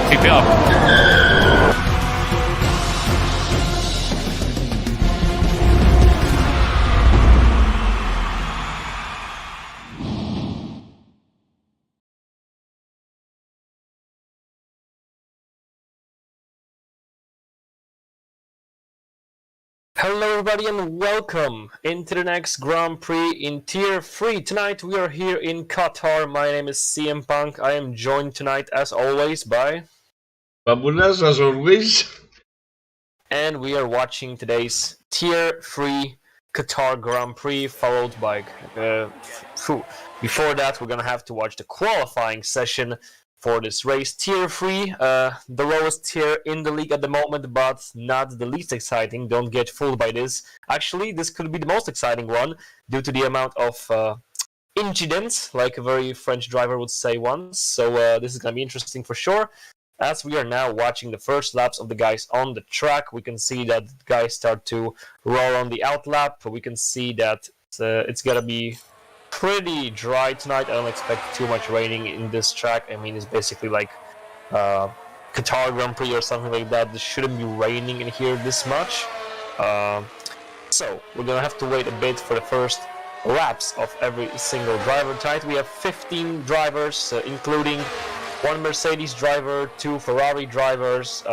Keep it up. Hello everybody and welcome into the next Grand Prix in Tier 3. Tonight we are here in Qatar. My name is CM Punk. I am joined tonight as always by... Babulas, as always. And we are watching today's Tier 3 Qatar Grand Prix, followed by... Before that we're gonna have to watch the qualifying session for this race. Tier 3, the lowest tier in the league at the moment, but not the least exciting. Don't get fooled by this. Actually, this could be the most exciting one due to the amount of incidents, like a very French driver would say once. So this is going to be interesting for sure. As we are now watching the first laps of the guys on the track, we can see that the guys start to roll on the out lap. We can see that it's going to be pretty dry tonight. I don't expect too much raining in this track. I mean, it's basically like Qatar Grand Prix or something like that. There shouldn't be raining in here this much. So we're gonna have to wait a bit for the first laps of every single driver tonight. We have 15 drivers, including one Mercedes driver, two Ferrari drivers,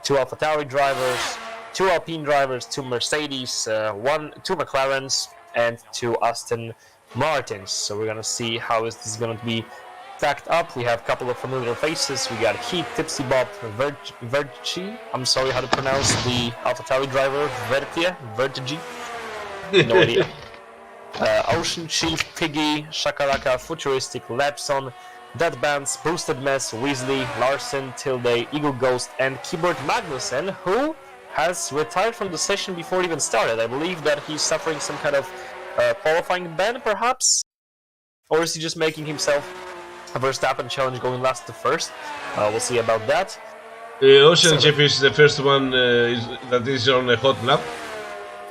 two AlphaTauri drivers, two Alpine drivers, two Mercedes, two McLarens, and two Aston Martins. So we're gonna see how this is gonna be stacked up. We have a couple of familiar faces. We got Heat, Tipsy Bob, Vertici. I'm sorry how to pronounce the AlphaTauri driver. Vertici. No idea. Ocean Chief, Piggy, Shakalaka, Futuristic, Lapson, Deadbands, Boosted Mess, Weasley, Larson, Tilde, Eagle Ghost, and Keyboard Magnussen, who has retired from the session before it even started. I believe that he's suffering some kind of qualifying ban, perhaps? Or is he just making himself a Verstappen challenge going last to first? We'll see about that. Ocean Chief is the first one that is on a hot lap.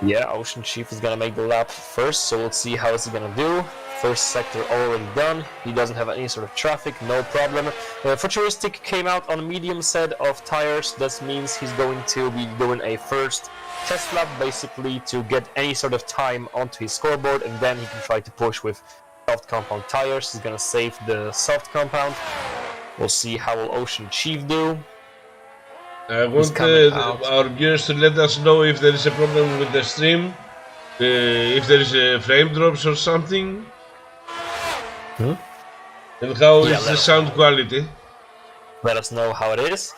Yeah, Ocean Chief is gonna make the lap first, so we'll see how is he gonna do. First sector already done. He doesn't have any sort of traffic, no problem. Futuristic came out on a medium set of tires. That means he's going to be doing a first test lap, basically to get any sort of time onto his scoreboard, and then he can try to push with soft compound tires. He's gonna save the soft compound. We'll see how will Ocean Chief do. I want our viewers to let us know if there is a problem with the stream, if there is a frame drops or something. And how is the sound quality? Let us know how it is.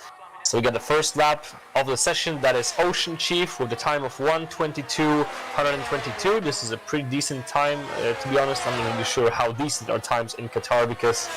So we got the first lap of the session. That is Ocean Chief with a time of 1:22.122. This is a pretty decent time. To be honest, I'm not really sure how decent are times in Qatar because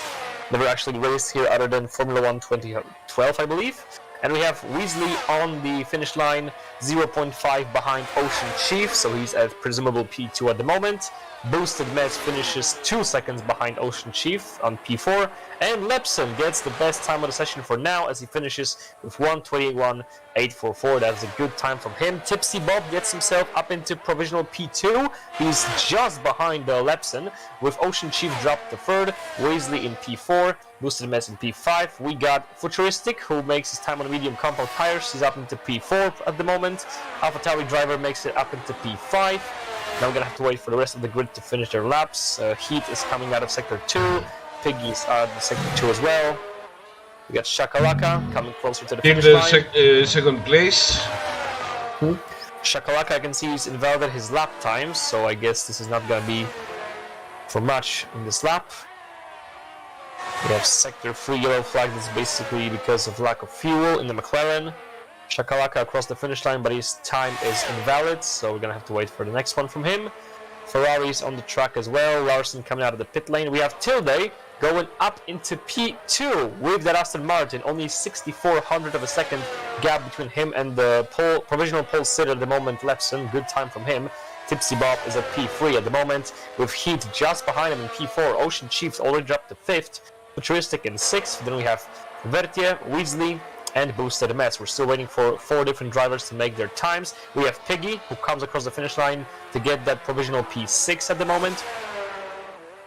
never actually raced here other than Formula 1 2012, I believe. And we have Weasley on the finish line, 0.5 behind Ocean Chief, so he's at presumable P2 at the moment. Boosted Mess finishes 2 seconds behind Ocean Chief on P4, and Lepson gets the best time of the session for now as he finishes with 1:21.844. That's a good time from him. Tipsy Bob gets himself up into provisional P2. He's just behind Lepson, with Ocean Chief dropped to third, Weasley in P4, Boosted Mess in P5. We got Futuristic, who makes his time on medium compound tires. He's up into P4 at the moment. AlphaTauri driver makes it up into P5. Now we're gonna have to wait for the rest of the grid to finish their laps. Heat is coming out of sector 2. Piggy's out of sector 2 as well. We got Shakalaka coming closer to the finish line. Second place. Shakalaka, I can see he's invalidated his lap times, so I guess this is not gonna be for much in this lap. We have sector 3 yellow flag. That's basically because of lack of fuel in the McLaren. Shakalaka across the finish line, but his time is invalid, so we're gonna have to wait for the next one from him. Ferrari's on the track as well. Larson coming out of the pit lane. We have Tilde going up into P2 with that Aston Martin. Only 6400 of a second gap between him and the provisional pole sitter at the moment, Lepson. Good time from him. Tipsy Bob is at P3 at the moment, with Heat just behind him in P4. Ocean Chiefs already dropped to 5th. Futuristic in 6th. Then we have Vertier, Weasley, and Boosted Mess. We're still waiting for 4 different drivers to make their times. We have Piggy, who comes across the finish line to get that provisional P6 at the moment.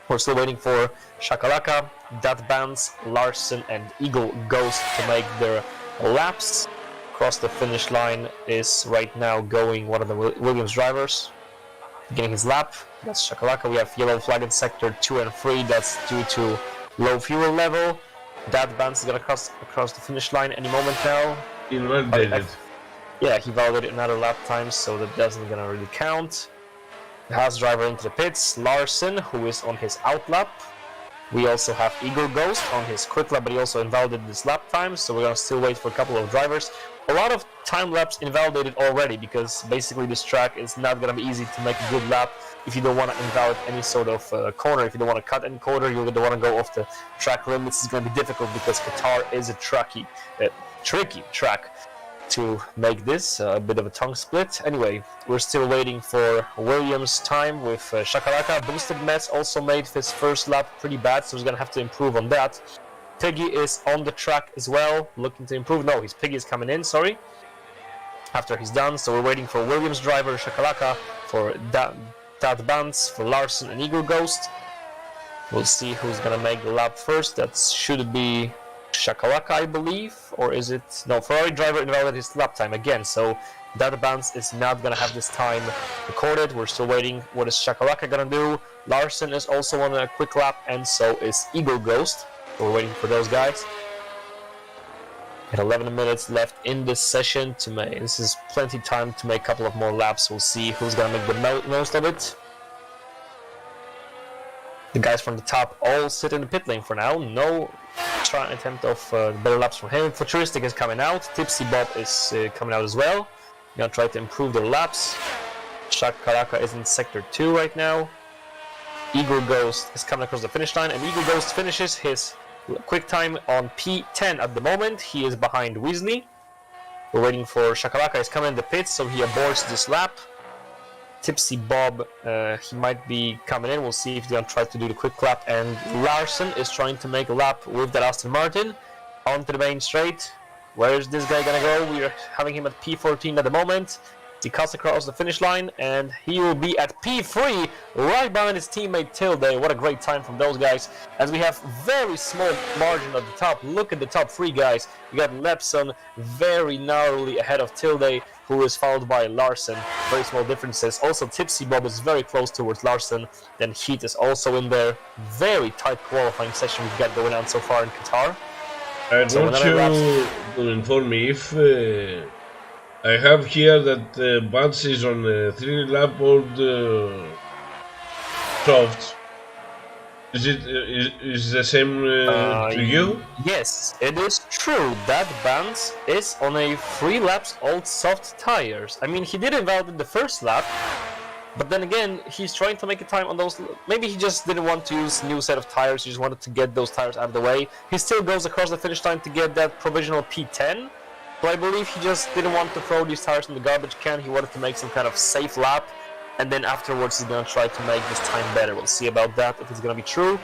We're still waiting for Shakalaka, Dat Bands, Larson, and Eagle Ghost to make their laps. Across the finish line is right now going one of the Williams drivers, getting his lap. That's Shakalaka. We have yellow flag in sector 2 and 3. That's due to low fuel level. Dat Bands is gonna cross the finish line any moment now. Invalidated. Yeah, he validated another lap time, so that doesn't gonna really count. Haas driver into the pits, Larson, who is on his out lap. We also have Eagle Ghost on his quick lap, but he also invalidated his lap time, so we're gonna still wait for a couple of drivers. A lot of time laps invalidated already, because basically this track is not gonna be easy to make a good lap if you don't want to invalidate any sort of corner. If you don't want to cut any corner, you don't want to go off the track limits. It's gonna be difficult because Qatar is a tricky track to make this a bit of a tongue split. Anyway, we're still waiting for Williams' time with Shakalaka. Boosted Mess also made his first lap pretty bad, so he's gonna have to improve on that. Piggy is on the track as well, looking to improve. No, his Piggy is coming in, sorry, after he's done. So we're waiting for Williams' driver Shakalaka, for Dat Bands, for Larson and Eagle Ghost. We'll see who's gonna make the lap first. That should be Shakalaka, I believe, or is it? No, Ferrari driver invalidated his lap time again, so that bounce is not gonna have this time recorded. We're still waiting. What is Shakalaka gonna do? Larson is also on a quick lap, and so is Eagle Ghost. We're waiting for those guys. Got 11 minutes left in this session to make. This is plenty time to make a couple of more laps. We'll see who's gonna make the most of it. The guys from the top all sit in the pit lane for now. No attempt of better laps from him. Futuristic is coming out. Tipsy Bob is coming out as well. Gonna try to improve their laps. Shakalaka is in sector 2 right now. Eagle Ghost is coming across the finish line, and Eagle Ghost finishes his quick time on P10 at the moment. He is behind Weasley. We're waiting for Shakalaka. Is coming in the pits, so he aborts this lap. Tipsy Bob, he might be coming in. We'll see if he's gonna try to do the quick lap. And Larson is trying to make a lap with that Aston Martin onto the main straight. Where is this guy gonna go? We're having him at P14 at the moment. He cuts across the finish line, and he will be at P3, right behind his teammate Tilde. What a great time from those guys, as we have very small margin at the top. Look at the top 3 guys. We got Lepson very narrowly ahead of Tilde, who is followed by Larson. Very small differences. Also, Tipsy Bob is very close towards Larson. Then Heat is also in there. Very tight qualifying session we've got going on so far in Qatar. Don't you inform me if I have here that Bats is on 3-lap old soft. Is the same to you? Yes, it is true. That Bands is on a 3 laps old soft tires. I mean, he did invalidate the first lap, but then again, he's trying to make a time on those. Maybe he just didn't want to use a new set of tires. He just wanted to get those tires out of the way. He still goes across the finish line to get that provisional P10. So I believe he just didn't want to throw these tires in the garbage can. He wanted to make some kind of safe lap, and then afterwards he's gonna try to make this time better. We'll see about that, if it's gonna be true.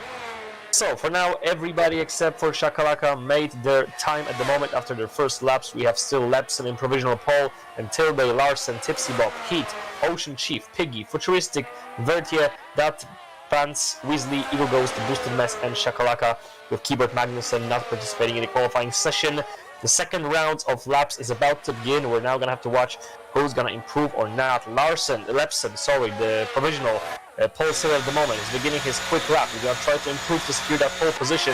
So for now, everybody except for Shakalaka made their time at the moment after their first laps. We have still Lepson in provisional pole, and Tilde, Larson, Tipsy Bob, Heat, Ocean Chief, Piggy, Futuristic, Vertier, Dat Pants, Weasley, Eagle Ghost, Boosted Mess, and Shakalaka, with Keyboard Magnussen not participating in the qualifying session. The second round of laps is about to begin. We're now gonna have to watch who's gonna improve or not. Lepson, the provisional pole sitter at the moment, is beginning his quick lap. He's gonna try to improve to secure that pole position.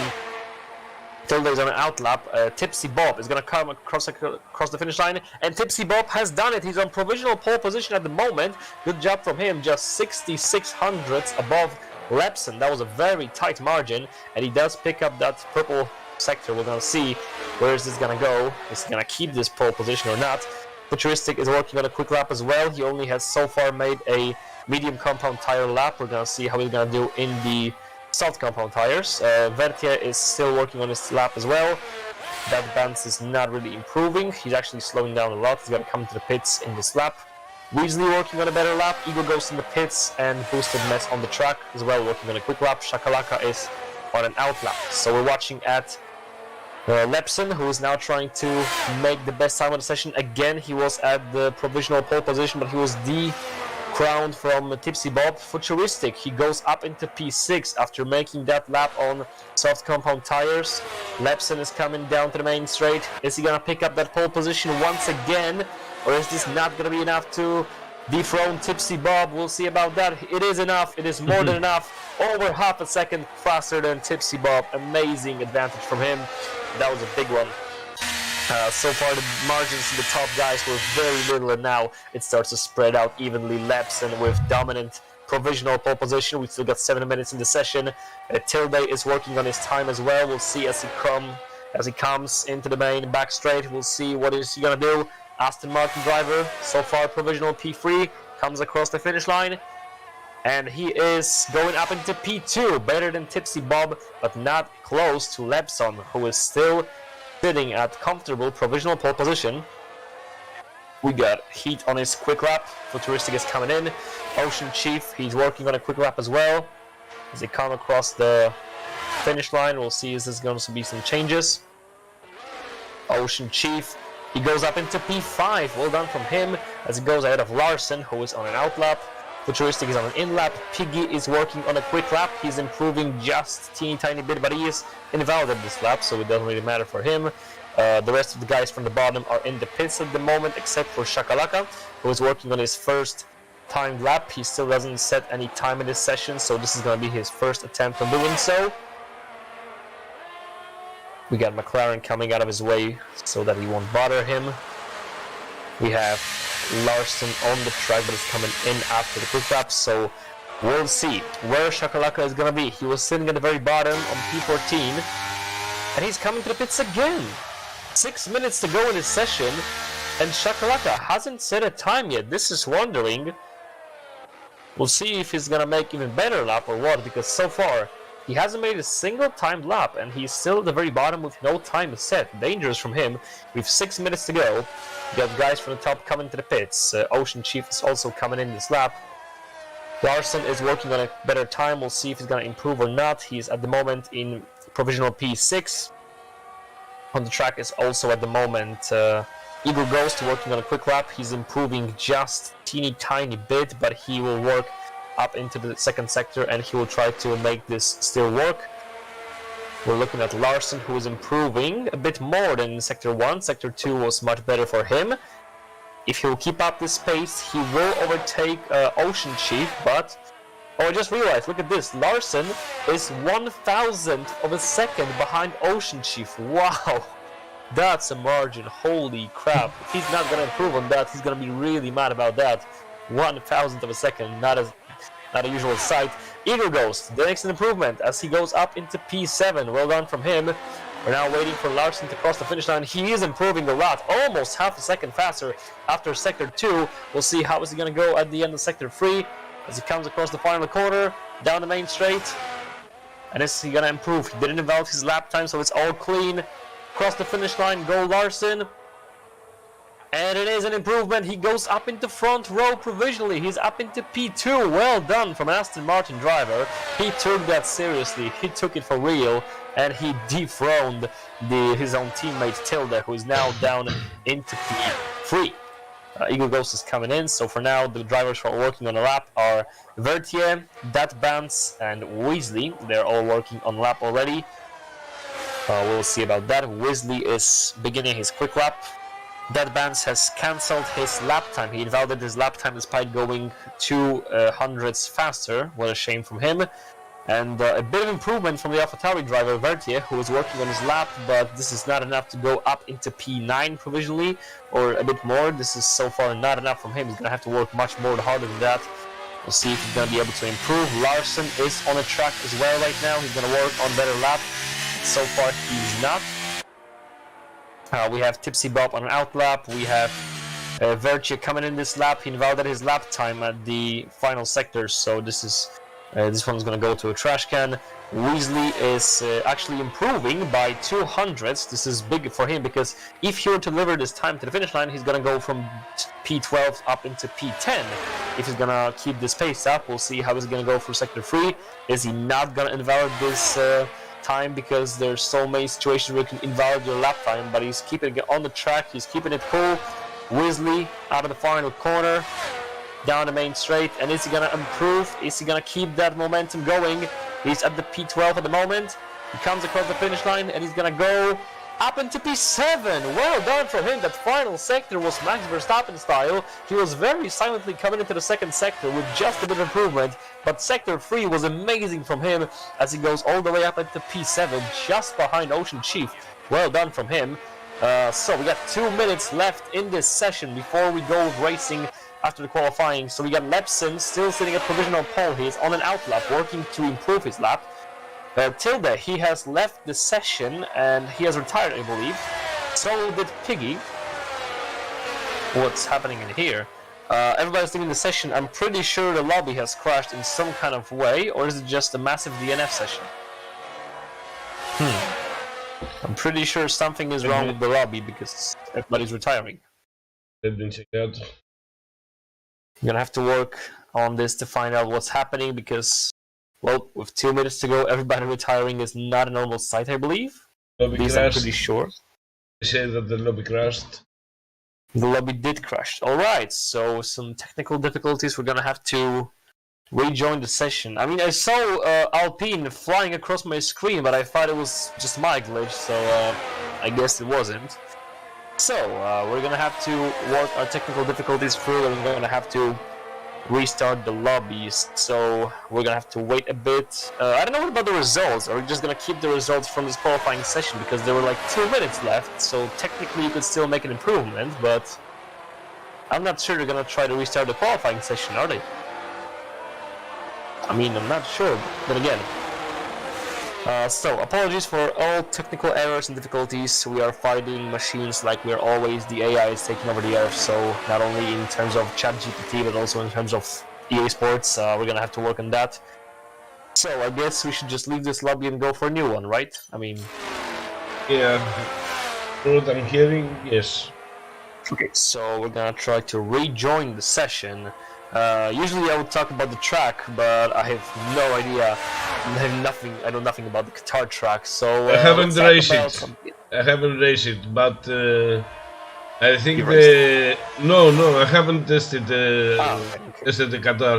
Tilde is on an out lap. Tipsy Bob is gonna come across the finish line, and Tipsy Bob has done it. He's on provisional pole position at the moment. Good job from him, just 66 hundredths above Lepson. That was a very tight margin, and he does pick up that purple sector. We're gonna see where is this gonna go. Is he gonna keep this pole position or not? Futuristic is working on a quick lap as well. He only has so far made a medium compound tire lap. We're gonna see how he's gonna do in the soft compound tires. Vertier is still working on his lap as well. That Bands is not really improving. He's actually slowing down a lot. He's gonna come to the pits in this lap. Weasley working on a better lap. Eagle Ghost in the pits, and Boosted Mess on the track as well, working on a quick lap. Shakalaka is on an out lap. So we're watching at Lepson, who is now trying to make the best time of the session. Again, he was at the provisional pole position, but he was crown from Tipsy Bob. Futuristic, he goes up into P6 after making that lap on soft compound tires. Lepson is coming down to the main straight. Is he gonna pick up that pole position once again, or is this not gonna be enough to dethrone Tipsy Bob? We'll see about that. It is enough. It is more than enough. Over half a second faster than Tipsy Bob. Amazing advantage from him. That was a big one. So far the margins in the top guys were very little, and now it starts to spread out evenly. Lepson with dominant provisional pole position. We still got 7 minutes in the session. Tilde is working on his time as well. We'll see as he comes into the main back straight. We'll see what is he gonna do. Aston Martin driver, so far provisional P3, comes across the finish line. And he is going up into P2, better than Tipsy Bob, but not close to Lepson, who is still sitting at comfortable provisional pole position. We got Heat on his quick lap. Futuristic is coming in. Ocean Chief, he's working on a quick lap as well. As they come across the finish line, we'll see if there's going to be some changes. Ocean Chief, he goes up into P5. Well done from him as he goes ahead of Larson, who is on an out lap. Futuristic is on an in lap. Piggy is working on a quick lap. He's improving just a teeny tiny bit, but he is invalid this lap, so it doesn't really matter for him. The rest of the guys from the bottom are in the pits at the moment, except for Shakalaka, who is working on his first timed lap. He still doesn't set any time in this session, so this is going to be his first attempt on doing so. We got McLaren coming out of his way so that he won't bother him. We have Larson on the track, but it's coming in after the quick lap, so we'll see where Shakalaka is going to be. He was sitting at the very bottom on P14, and he's coming to the pits again. 6 minutes to go in his session, and Shakalaka hasn't set a time yet. This is wondering. We'll see if he's going to make even better lap or what, because so far he hasn't made a single timed lap, and he's still at the very bottom with no time set. Dangerous from him. We have 6 minutes to go. We got guys from the top coming to the pits. Ocean Chief is also coming in this lap. Larson is working on a better time. We'll see if he's going to improve or not. He's at the moment in provisional P6. On the track is also at the moment Eagle Ghost working on a quick lap. He's improving just teeny tiny bit, but he will work up into the second sector and he will try to make this still work. We're looking at Larson, who is improving a bit more than in Sector 1. Sector 2 was much better for him. If he'll keep up this pace, he will overtake Ocean Chief, but... Oh, I just realized, look at this. Larson is 1,000th of a second behind Ocean Chief. Wow! That's a margin. Holy crap. If he's not going to improve on that, he's going to be really mad about that. 1,000th of a second, not a usual sight. Eagle Ghost, the next improvement as he goes up into P7. Well done from him. We're now waiting for Larson to cross the finish line. He is improving a lot, almost half a second faster after Sector 2. We'll see how is he going to go at the end of Sector 3 as he comes across the final corner, down the main straight. And is he going to improve? He didn't invalid his lap time, so it's all clean. Cross the finish line, go Larson. And it is an improvement. He goes up into front row provisionally. He's up into P2. Well done from an Aston Martin driver. He took that seriously. He took it for real. And he dethroned his own teammate Tilde, who is now down into P3. Eagle Ghost is coming in. So for now, the drivers who are working on a lap are Vertier, Datbans, and Weasley. They're all working on lap already. We'll see about that. Weasley is beginning his quick lap. Datbans has cancelled his lap time. He invalidated his lap time despite going 2 hundredths faster. What a shame from him. And a bit of improvement from the AlphaTauri driver Vertier, who is working on his lap, but this is not enough to go up into P9 provisionally, or a bit more. This is so far not enough from him. He's going to have to work much more harder than that. We'll see if he's going to be able to improve. Larson is on a track as well right now. He's going to work on better lap. So far he's not. We have Tipsy Bob on an out lap. We have Vertier coming in this lap. He invalidated his lap time at the final sector, so this one's going to go to a trash can. Weasley is actually improving by 2 hundredths. This is big for him because if he were to deliver this time to the finish line, he's going to go from P12 up into P10. If he's going to keep this pace up, we'll see how he's going to go for Sector 3. Is he not going to invalidate this time, because there's so many situations where you can invalidate your lap time, but he's keeping it on the track, he's keeping it cool. Weasley out of the final corner. down the main straight. And is he gonna improve? Is he gonna keep that momentum going? He's at the P12 at the moment. He comes across the finish line and he's gonna go up into P7. Well done for him. That final sector was Max Verstappen style. He was very silently coming into the second sector with just a bit of improvement, but sector 3 was amazing from him as he goes all the way up into P7, just behind Ocean Chief. Well done from him. So we got 2 minutes left in this session before we go racing after the qualifying. So we got Lepson still sitting at provisional pole. He is on an out lap, working to improve his lap. Tilde, he has left the session and he has retired, I believe. So did Piggy. What's happening in here? Everybody's leaving the session. I'm pretty sure the lobby has crashed in some kind of way, or is it just a massive DNF session? I'm pretty sure something is wrong with the lobby because everybody's retiring. Let me check out. I'm gonna have to work on this to find out what's happening because, well, with 2 minutes to go, everybody retiring is not a normal sight, I believe. At least I'm pretty sure. They say that the lobby crashed. The lobby did crash. Alright, so some technical difficulties. We're gonna have to rejoin the session. I mean, I saw Alpine flying across my screen, but I thought it was just my glitch, so I guess it wasn't. So, we're gonna have to work our technical difficulties through, and we're gonna have to restart the lobbies, so we're gonna have to wait a bit. I don't know about the results. Are we just gonna keep the results from this qualifying session because there were like 2 minutes left, so technically you could still make an improvement, but I'm not sure they're gonna try to restart the qualifying session, are they? I mean, I'm not sure, but again. So, apologies for all technical errors and difficulties. We are fighting machines like we're always. The AI is taking over the earth, so not only in terms of ChatGPT, but also in terms of EA Sports. We're gonna have to work on that. So, I guess we should just leave this lobby and go for a new one, right? I mean... Yeah, from what I'm hearing, yes. Okay, so we're gonna try to rejoin the session. Usually I would talk about the track, but I have no idea. I know nothing about the Qatar track, so... I haven't raced it. I haven't raced it, but I think No, I haven't tested tested the Qatar.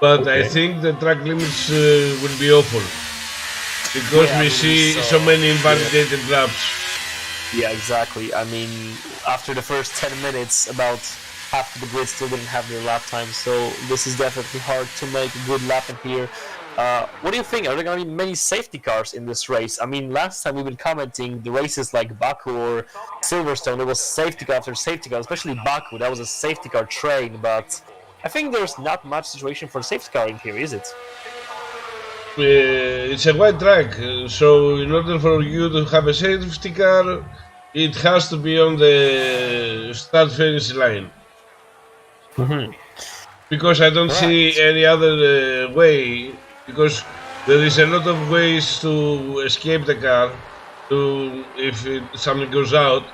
But I think the track limits will be awful. Because we see so many invalidated laps. Yeah, exactly. I mean, after the first 10 minutes, about half of the grid still didn't have their lap time, so this is definitely hard to make a good lap in here. What do you think? Are there going to be many safety cars in this race? I mean, last time we've been commenting the races like Baku or Silverstone, there was safety car after safety car, especially Baku, that was a safety car train, but I think there's not much situation for safety car in here, is it? It's a wide track, so in order for you to have a safety car, it has to be on the start-finish line. Because I don't see any other way, because there is a lot of ways to escape the car, if something goes out.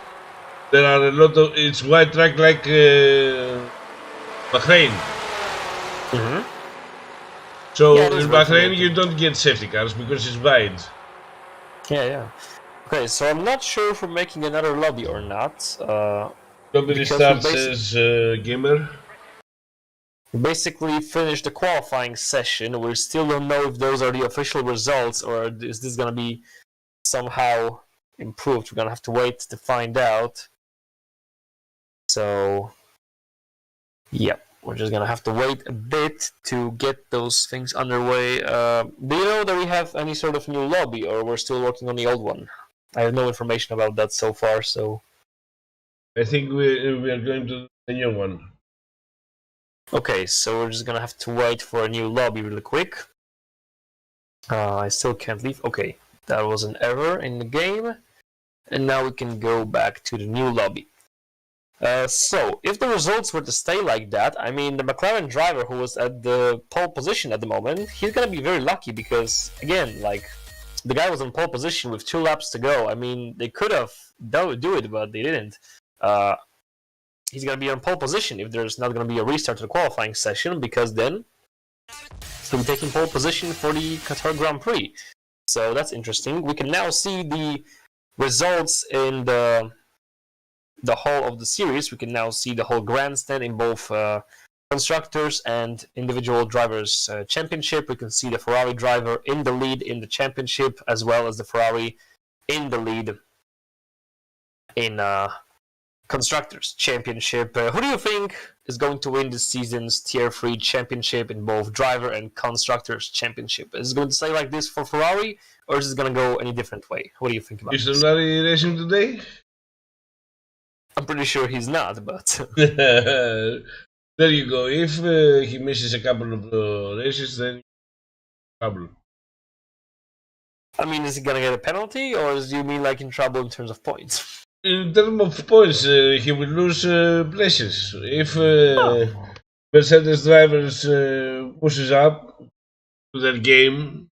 There are a lot of, it's wide track like Bahrain. So in Bahrain you don't get safety cars because it's wide. Yeah. Okay, so I'm not sure if we're making another lobby or not. Nobody starts as gamer. We basically finished the qualifying session. We still don't know if those are the official results or is this gonna be somehow improved. We're gonna have to wait to find out. So, yep, we're just gonna have to wait a bit to get those things underway. Do you know that we have any sort of new lobby, or we're still working on the old one? I have no information about that so far, so... I think we are going to the new one. Okay, so we're just gonna have to wait for a new lobby really quick. I still can't leave. Okay, that was an error in the game. And now we can go back to the new lobby. So, if the results were to stay like that, I mean, the McLaren driver who was at the pole position at the moment, he's gonna be very lucky because, again, like, the guy was in pole position with 2 laps to go. I mean, they could have do it, but they didn't. He's gonna be on pole position if there's not gonna be a restart to the qualifying session, because then he'll be taking pole position for the Qatar Grand Prix. So that's interesting. We can now see the results in the whole of the series. We can now see the whole grandstand in both Constructors and individual drivers championship, we can see the Ferrari driver in the lead in the championship, as well as the Ferrari in the lead in Constructors Championship. Who do you think is going to win this season's Tier 3 championship in both Driver and Constructors Championship? Is it going to stay like this for Ferrari, or is it going to go any different way? What do you think about this? Is Ferrari racing today? I'm pretty sure he's not, but... There you go. If he misses a couple of races, then trouble. I mean, is he going to get a penalty, or do you mean like in trouble in terms of points? In terms of points, he will lose places. If Mercedes drivers pushes up to their game,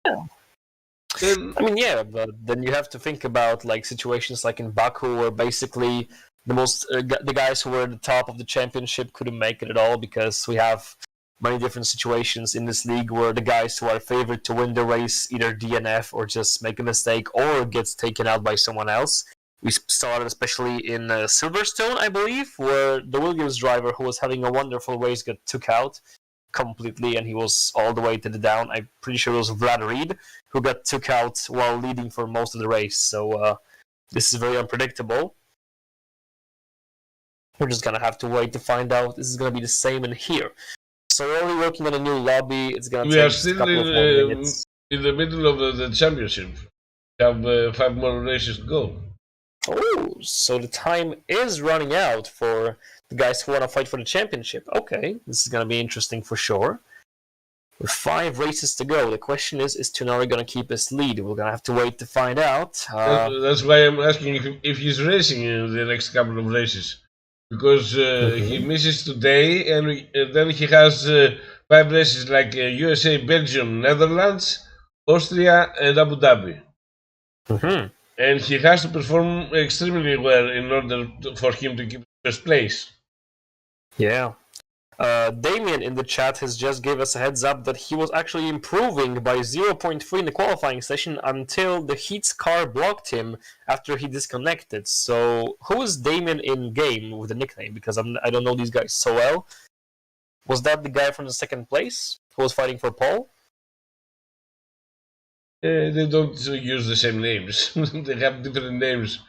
then... I mean, yeah, but then you have to think about like situations like in Baku, where basically the guys who were at the top of the championship couldn't make it at all, because we have many different situations in this league where the guys who are favored to win the race either DNF or just make a mistake or gets taken out by someone else. We saw it especially in Silverstone, I believe, where the Williams driver who was having a wonderful race got took out completely, and he was all the way to the down. I'm pretty sure it was Vlad Reed who got took out while leading for most of the race. So this is very unpredictable. We're just going to have to wait to find out. This is going to be the same in here. So we're only working on a new lobby. It's going to take a couple of more minutes. In the middle of the championship. We have 5 more races to go. Oh, so the time is running out for the guys who want to fight for the championship. Okay, this is going to be interesting for sure. With 5 races to go, the question is Tonari going to keep his lead? We're going to have to wait to find out. That's why I'm asking if he's racing in the next couple of races. Because he misses today, and then he has 5 races like USA, Belgium, Netherlands, Austria, and Abu Dhabi. And he has to perform extremely well in order for him to keep first place. Yeah. Damien in the chat has just gave us a heads up that he was actually improving by 0.3 in the qualifying session until the Heats car blocked him after he disconnected. So who is Damien in game with the nickname? Because I don't know these guys so well. Was that the guy from the second place who was fighting for pole? They don't use the same names. They have different names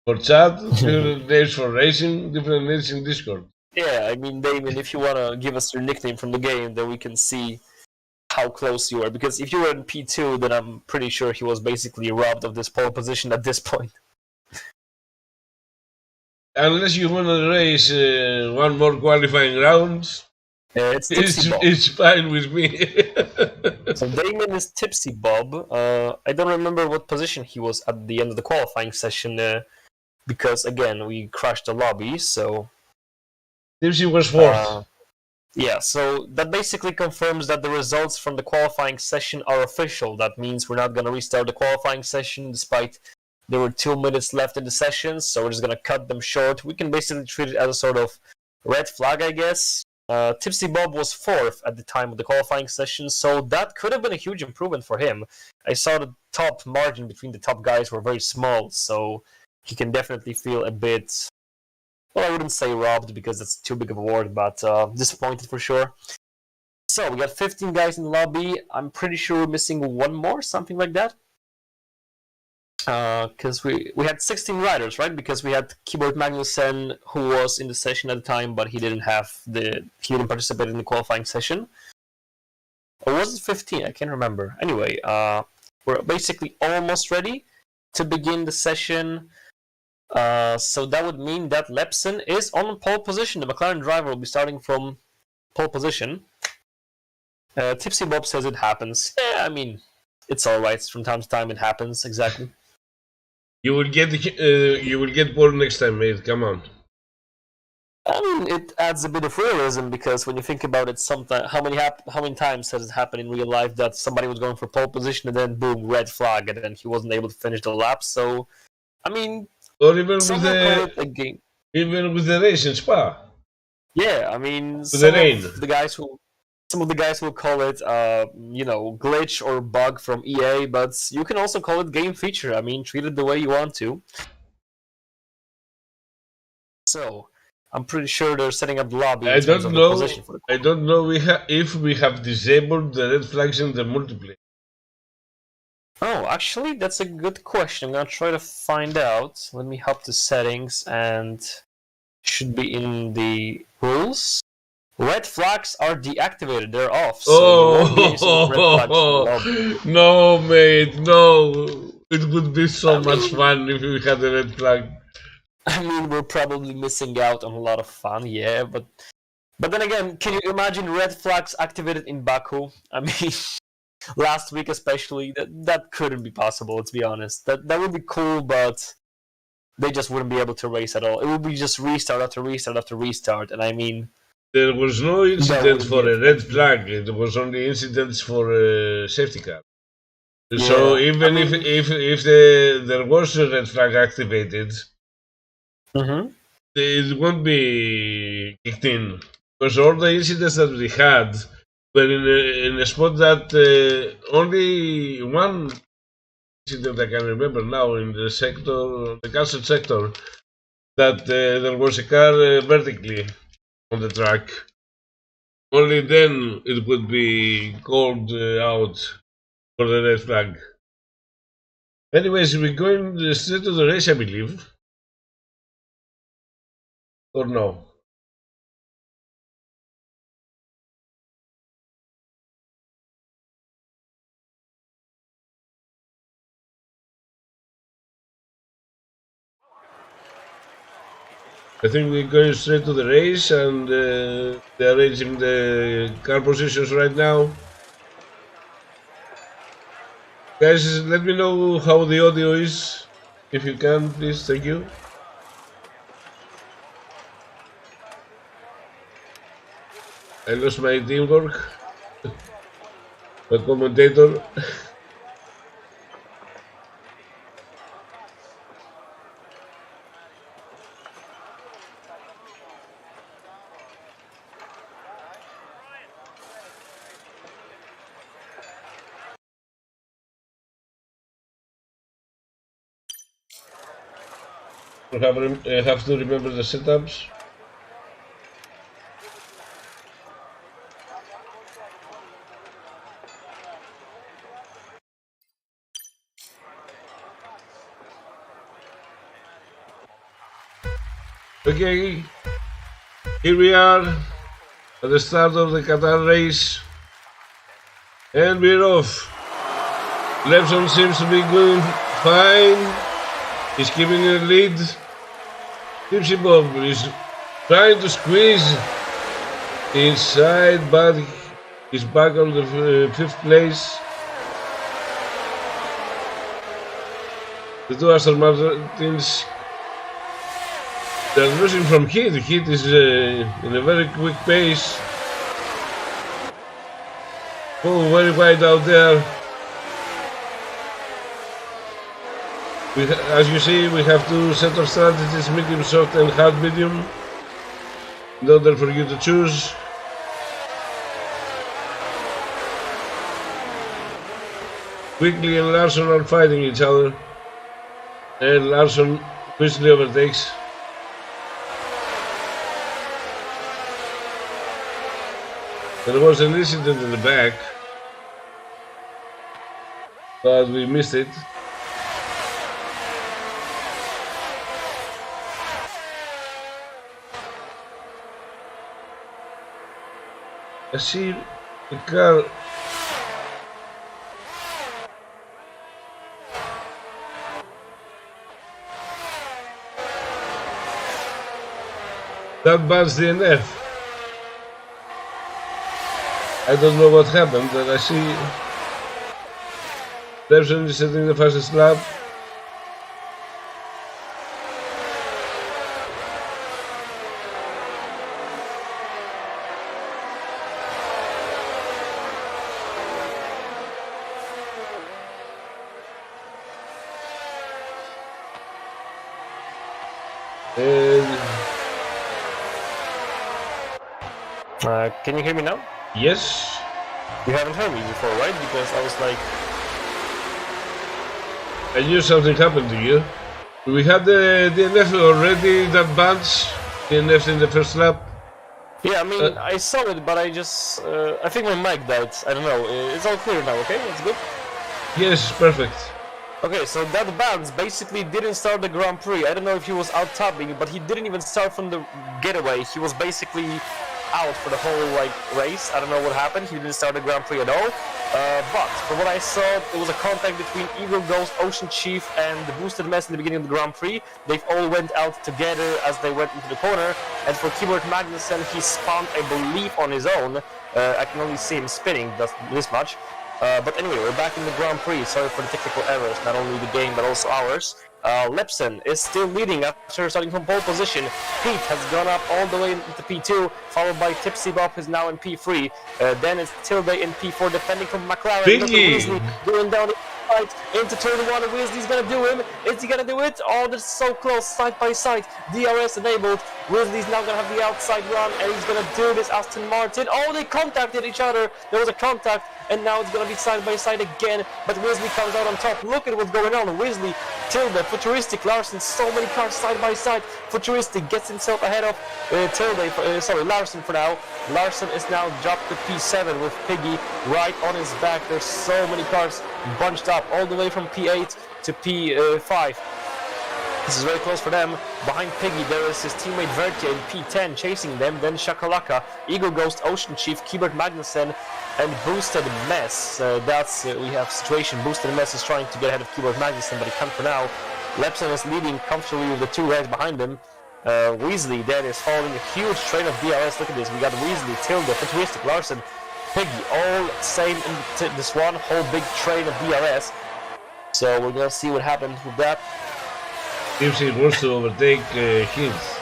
for chat, different names for racing, different names in Discord. Yeah, I mean, Damien, if you want to give us your nickname from the game, then we can see how close you are. Because if you were in P2, then I'm pretty sure he was basically robbed of this pole position at this point. Unless you want to race 1 more qualifying round, it's fine with me. So Damien is Tipsy Bob. I don't remember what position he was at the end of the qualifying session, because, again, we crashed the lobby, so... Tipsy was 4th. Yeah, so that basically confirms that the results from the qualifying session are official. That means we're not going to restart the qualifying session, despite there were 2 minutes left in the session, so we're just going to cut them short. We can basically treat it as a sort of red flag, I guess. Tipsy Bob was 4th at the time of the qualifying session, so that could have been a huge improvement for him. I saw the top margin between the top guys were very small, so he can definitely feel a bit... Well, I wouldn't say robbed because that's too big of a word, but disappointed for sure. So, we got 15 guys in the lobby. I'm pretty sure we're missing 1 more, something like that. Because we had 16 riders, right? Because we had Keyboard Magnussen, who was in the session at the time, but he didn't participate in the qualifying session. Or was it 15? I can't remember. Anyway, we're basically almost ready to begin the session. So that would mean that Lepson is on pole position. The McLaren driver will be starting from pole position. Tipsy Bob says it happens. Yeah, I mean, it's alright. From time to time it happens, exactly. You will get pole next time, mate. Come on. I mean, it adds a bit of realism, because when you think about it, how many times has it happened in real life that somebody was going for pole position and then boom, red flag, and then he wasn't able to finish the lap? So, I mean... Or even with the race in Spa. Yeah, I mean, some of the guys will call it, glitch or bug from EA, but you can also call it game feature. I mean, treat it the way you want to. So, I'm pretty sure they're setting up the lobby I in terms don't of know. the position for the I don't know if we have disabled the red flags in the multiplayer. Oh, actually, that's a good question. I'm gonna try to find out. Let me hop to settings and should be in the rules. Red flags are deactivated. They're off, so you won't be able to see red flags in the lobby. No, mate, no. It would be so I much mean- fun if we had a red flag. I mean, we're probably missing out on a lot of fun, yeah, but then again, can you imagine red flags activated in Baku? I mean, last week especially, that couldn't be possible. Let's be honest. That would be cool, but they just wouldn't be able to race at all. It would be just restart after restart after restart, and I mean, There was no incident would for be a red flag. It was only incidents for a safety car. Yeah, So even I mean- if there was a red flag activated, it won't be kicked in, because all the incidents that we had were in a spot that only one incident I can remember now in the sector, the castle sector, that there was a car vertically on the track. Only then it would be called out for the red flag. Anyways, we're going straight to the race, I believe. Or no? I think we're going straight to the race, and they're arranging the car positions right now. Guys, let me know how the audio is, if you can, please. Thank you. I lost my teamwork. My commentator. I have to remember the setups. Okay, here we are at the start of the Qatar race, and we're off. Lepson seems to be going fine. He's keeping a lead. Tipsy Bob is trying to squeeze inside, but he's back on the fifth place. The two Aston Martins, they're losing from Heat. Heat is in a very quick pace. Oh, very wide out there. As you see, we have two set of strategies, medium soft and hard medium, in order for you to choose. Quickly and Larson are fighting each other, and Larson quickly overtakes. There was an incident in the back, but we missed it. I see the car. That bans DNF. I don't know what happened, but I see Lepson is setting the fastest lap. Can you hear me now? Yes. You haven't heard me before, right? Because I was like... I knew something happened to you. We had the DNF already, that bunch. DNF'd in the first lap. Yeah, I mean, I saw it, but I just... I think my mic died. I don't know. It's all clear now, okay? It's good? Yes, perfect. Okay, so that Vance basically didn't start the Grand Prix. I don't know if he was out topping, but he didn't even start from the getaway. He was basically out for the whole race. I don't know what happened. He didn't start the Grand Prix at all. But from what I saw, there was a contact between Eagle Ghost, Ocean Chief, and the Boosted Mess in the beginning of the Grand Prix. They all went out together as they went into the corner. And for Keyboard Magnussen, he spun, I believe, on his own. I can only see him spinning this much. But anyway, we're back in the Grand Prix. Sorry for the technical errors, not only the game but also ours. Lepson is still leading after starting from pole position. Pete has gone up all the way into P2, followed by Tipsy Bob, who's now in P3. Then it's Tilde in P4, defending from McLaren. Weasley going down the right into turn 1, and Weasley's gonna do him. Is he gonna do it? Oh, they're so close, side by side. DRS enabled. Weasley's now gonna have the outside run, and he's gonna do this. Aston Martin. Oh, they contacted each other. There was a contact. And now it's gonna be side by side again, but Weasley comes out on top. Look at what's going on. Weasley, Tilde, Futuristic, Larson, so many cars side by side. Futuristic gets himself ahead of Larson for now. Larson is now dropped to P7 with Piggy right on his back. There's so many cars bunched up all the way from P8 to P5. This is very close for them. Behind Piggy, there is his teammate Vertia in P10 chasing them. Then Shakalaka, Eagle Ghost, Ocean Chief, Keyboard Magnussen, and Boosted Mess. We have situation. Boosted Mess is trying to get ahead of Keyboard Magnussen, but he can't for now. Lepson is leading comfortably with the two guys behind him. Weasley then is following a huge train of DRS. Look at this. We got Weasley, Tilde, Futuristic, Larson, Piggy, all same in this one whole big train of DRS. So we're gonna see what happens with that. If he wants to overtake Hills.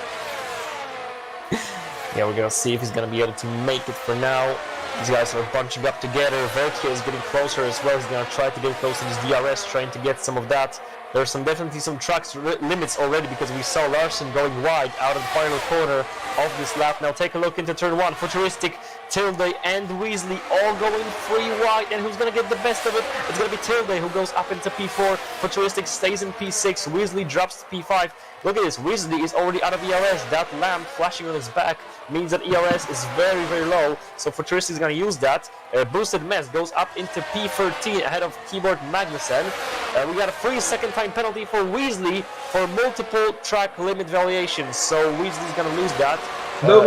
Yeah, we're gonna see if he's gonna be able to make it for now. These guys are bunching up together. Vertia is getting closer as well. He's gonna try to get close to this DRS, trying to get some of that. There's definitely some track limits already because we saw Larson going wide out of the final corner of this lap. Now take a look into turn 1. Futuristic, Tilde, and Weasley all going free wide. And who's going to get the best of it? It's going to be Tilde who goes up into P4. Futuristic stays in P6. Weasley drops to P5. Look at this. Weasley is already out of ERS. That lamp flashing on his back means that ERS is very, very low. So Futuristic is going to use that. Boosted Mess goes up into P13 ahead of Keyboard Magnussen. We got a 3-second time penalty for Weasley for multiple track limit violations. So Weasley's going to lose that. No,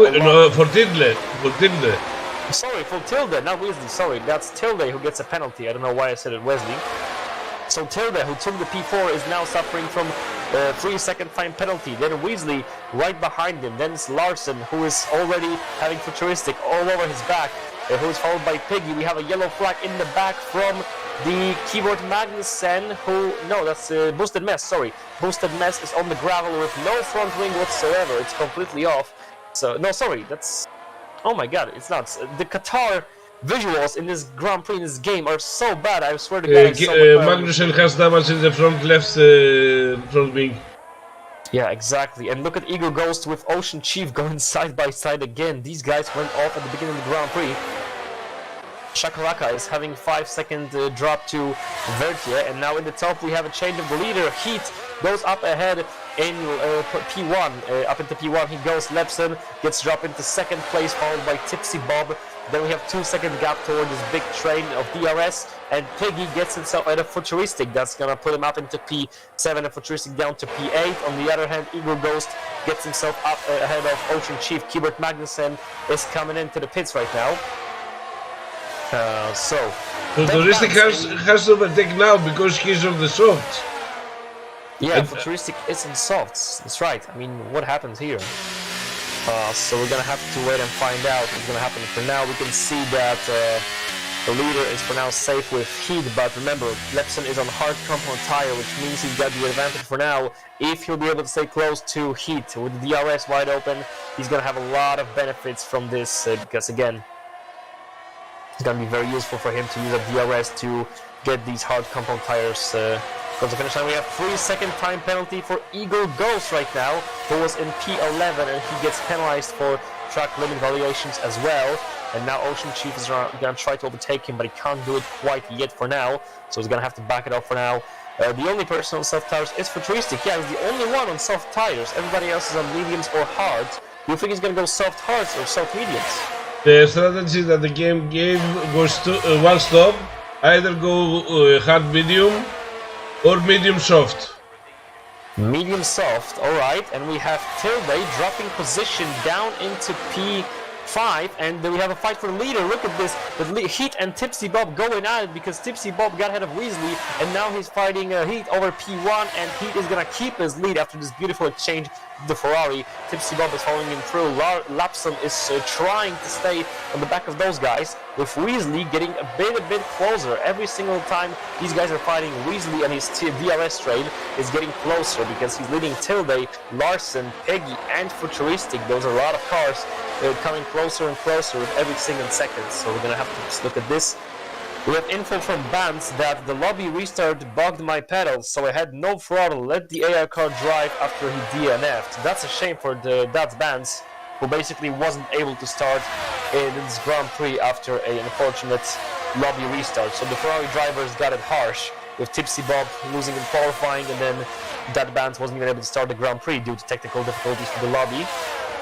for Tilde. For Tilde. Sorry, for Tilde, not Weasley. Sorry, that's Tilde who gets a penalty. I don't know why I said it Wesley. So Tilde, who took the P4, is now suffering from a 3-second time penalty. Then Weasley right behind him. Then it's Larson, who is already having Futuristic all over his back, who is followed by Piggy. We have a yellow flag in the back from the Keyboard Magnussen, that's Boosted Mess, sorry. Boosted Mess is on the gravel with no front wing whatsoever. It's completely off. So, no, sorry, that's... Oh my god, it's nuts. The Qatar visuals in this Grand Prix, in this game, are so bad. I swear to God. Magnussen has damage in the front left front wing. Yeah, exactly. And look at Eagle Ghost with Ocean Chief going side by side again. These guys went off at the beginning of the Grand Prix. Shakalaka is having 5-second drop to Vertia, and now in the top we have a change of the leader. Heat goes up ahead in P1, up into P1 he goes. Lepson gets dropped into second place, followed by Tipsy Bob. Then we have 2-second gap toward this big train of DRS, and Piggy gets himself at a Futuristic. That's gonna put him up into P7 and Futuristic down to P8. On the other hand, Eagle Ghost gets himself up ahead of Ocean Chief. Keyboard Magnussen is coming into the pits right now. Futuristic has to overtake now because he's on the softs. Yeah, Futuristic is on softs. That's right. I mean, what happens here? So we're gonna have to wait and find out what's gonna happen. For now, we can see that the leader is for now safe with Heat, but remember, Lepson is on hard compound tire, which means he's got the advantage for now. If he'll be able to stay close to Heat with the DRS wide open, he's gonna have a lot of benefits from this because again, it's going to be very useful for him to use a DRS to get these hard compound tires close to finish line. We have 3-second time penalty for Eagle Ghost right now, who was in P11, and he gets penalized for track limit violations as well. And now Ocean Chief is going to try to overtake him, but he can't do it quite yet for now, so he's going to have to back it up for now. The only person on soft tires is Futuristic. Yeah, he's the only one on soft tires. Everybody else is on mediums or hards. Do you think he's gonna go soft hards or soft mediums? The strategy that the game gave was one stop, either go hard medium or medium soft. Medium soft, alright, and we have Tilde dropping position down into P5, and then we have a fight for the leader. Look at this, the Heat and Tipsy Bob going at it because Tipsy Bob got ahead of Weasley, and now he's fighting Heat over P1, and Heat is gonna keep his lead after this beautiful exchange with the Ferrari. Tipsy Bob is following him through. Lapson is trying to stay on the back of those guys, with Weasley getting a bit closer. Every single time these guys are fighting, Weasley and his DRS train is getting closer because he's leading Tilde, Larson, Peggy, and Futuristic. Those are a lot of cars coming closer and closer with every single second. So we're gonna have to just look at this. We have info from Bans that the lobby restart bugged my pedals, so I had no throttle. Let the AR car drive after he DNF'd. That's a shame for that's Bans, who basically wasn't able to start in this Grand Prix after an unfortunate lobby restart. So the Ferrari drivers got it harsh, with Tipsy Bob losing in qualifying, and then that Bans wasn't even able to start the Grand Prix due to technical difficulties for the lobby.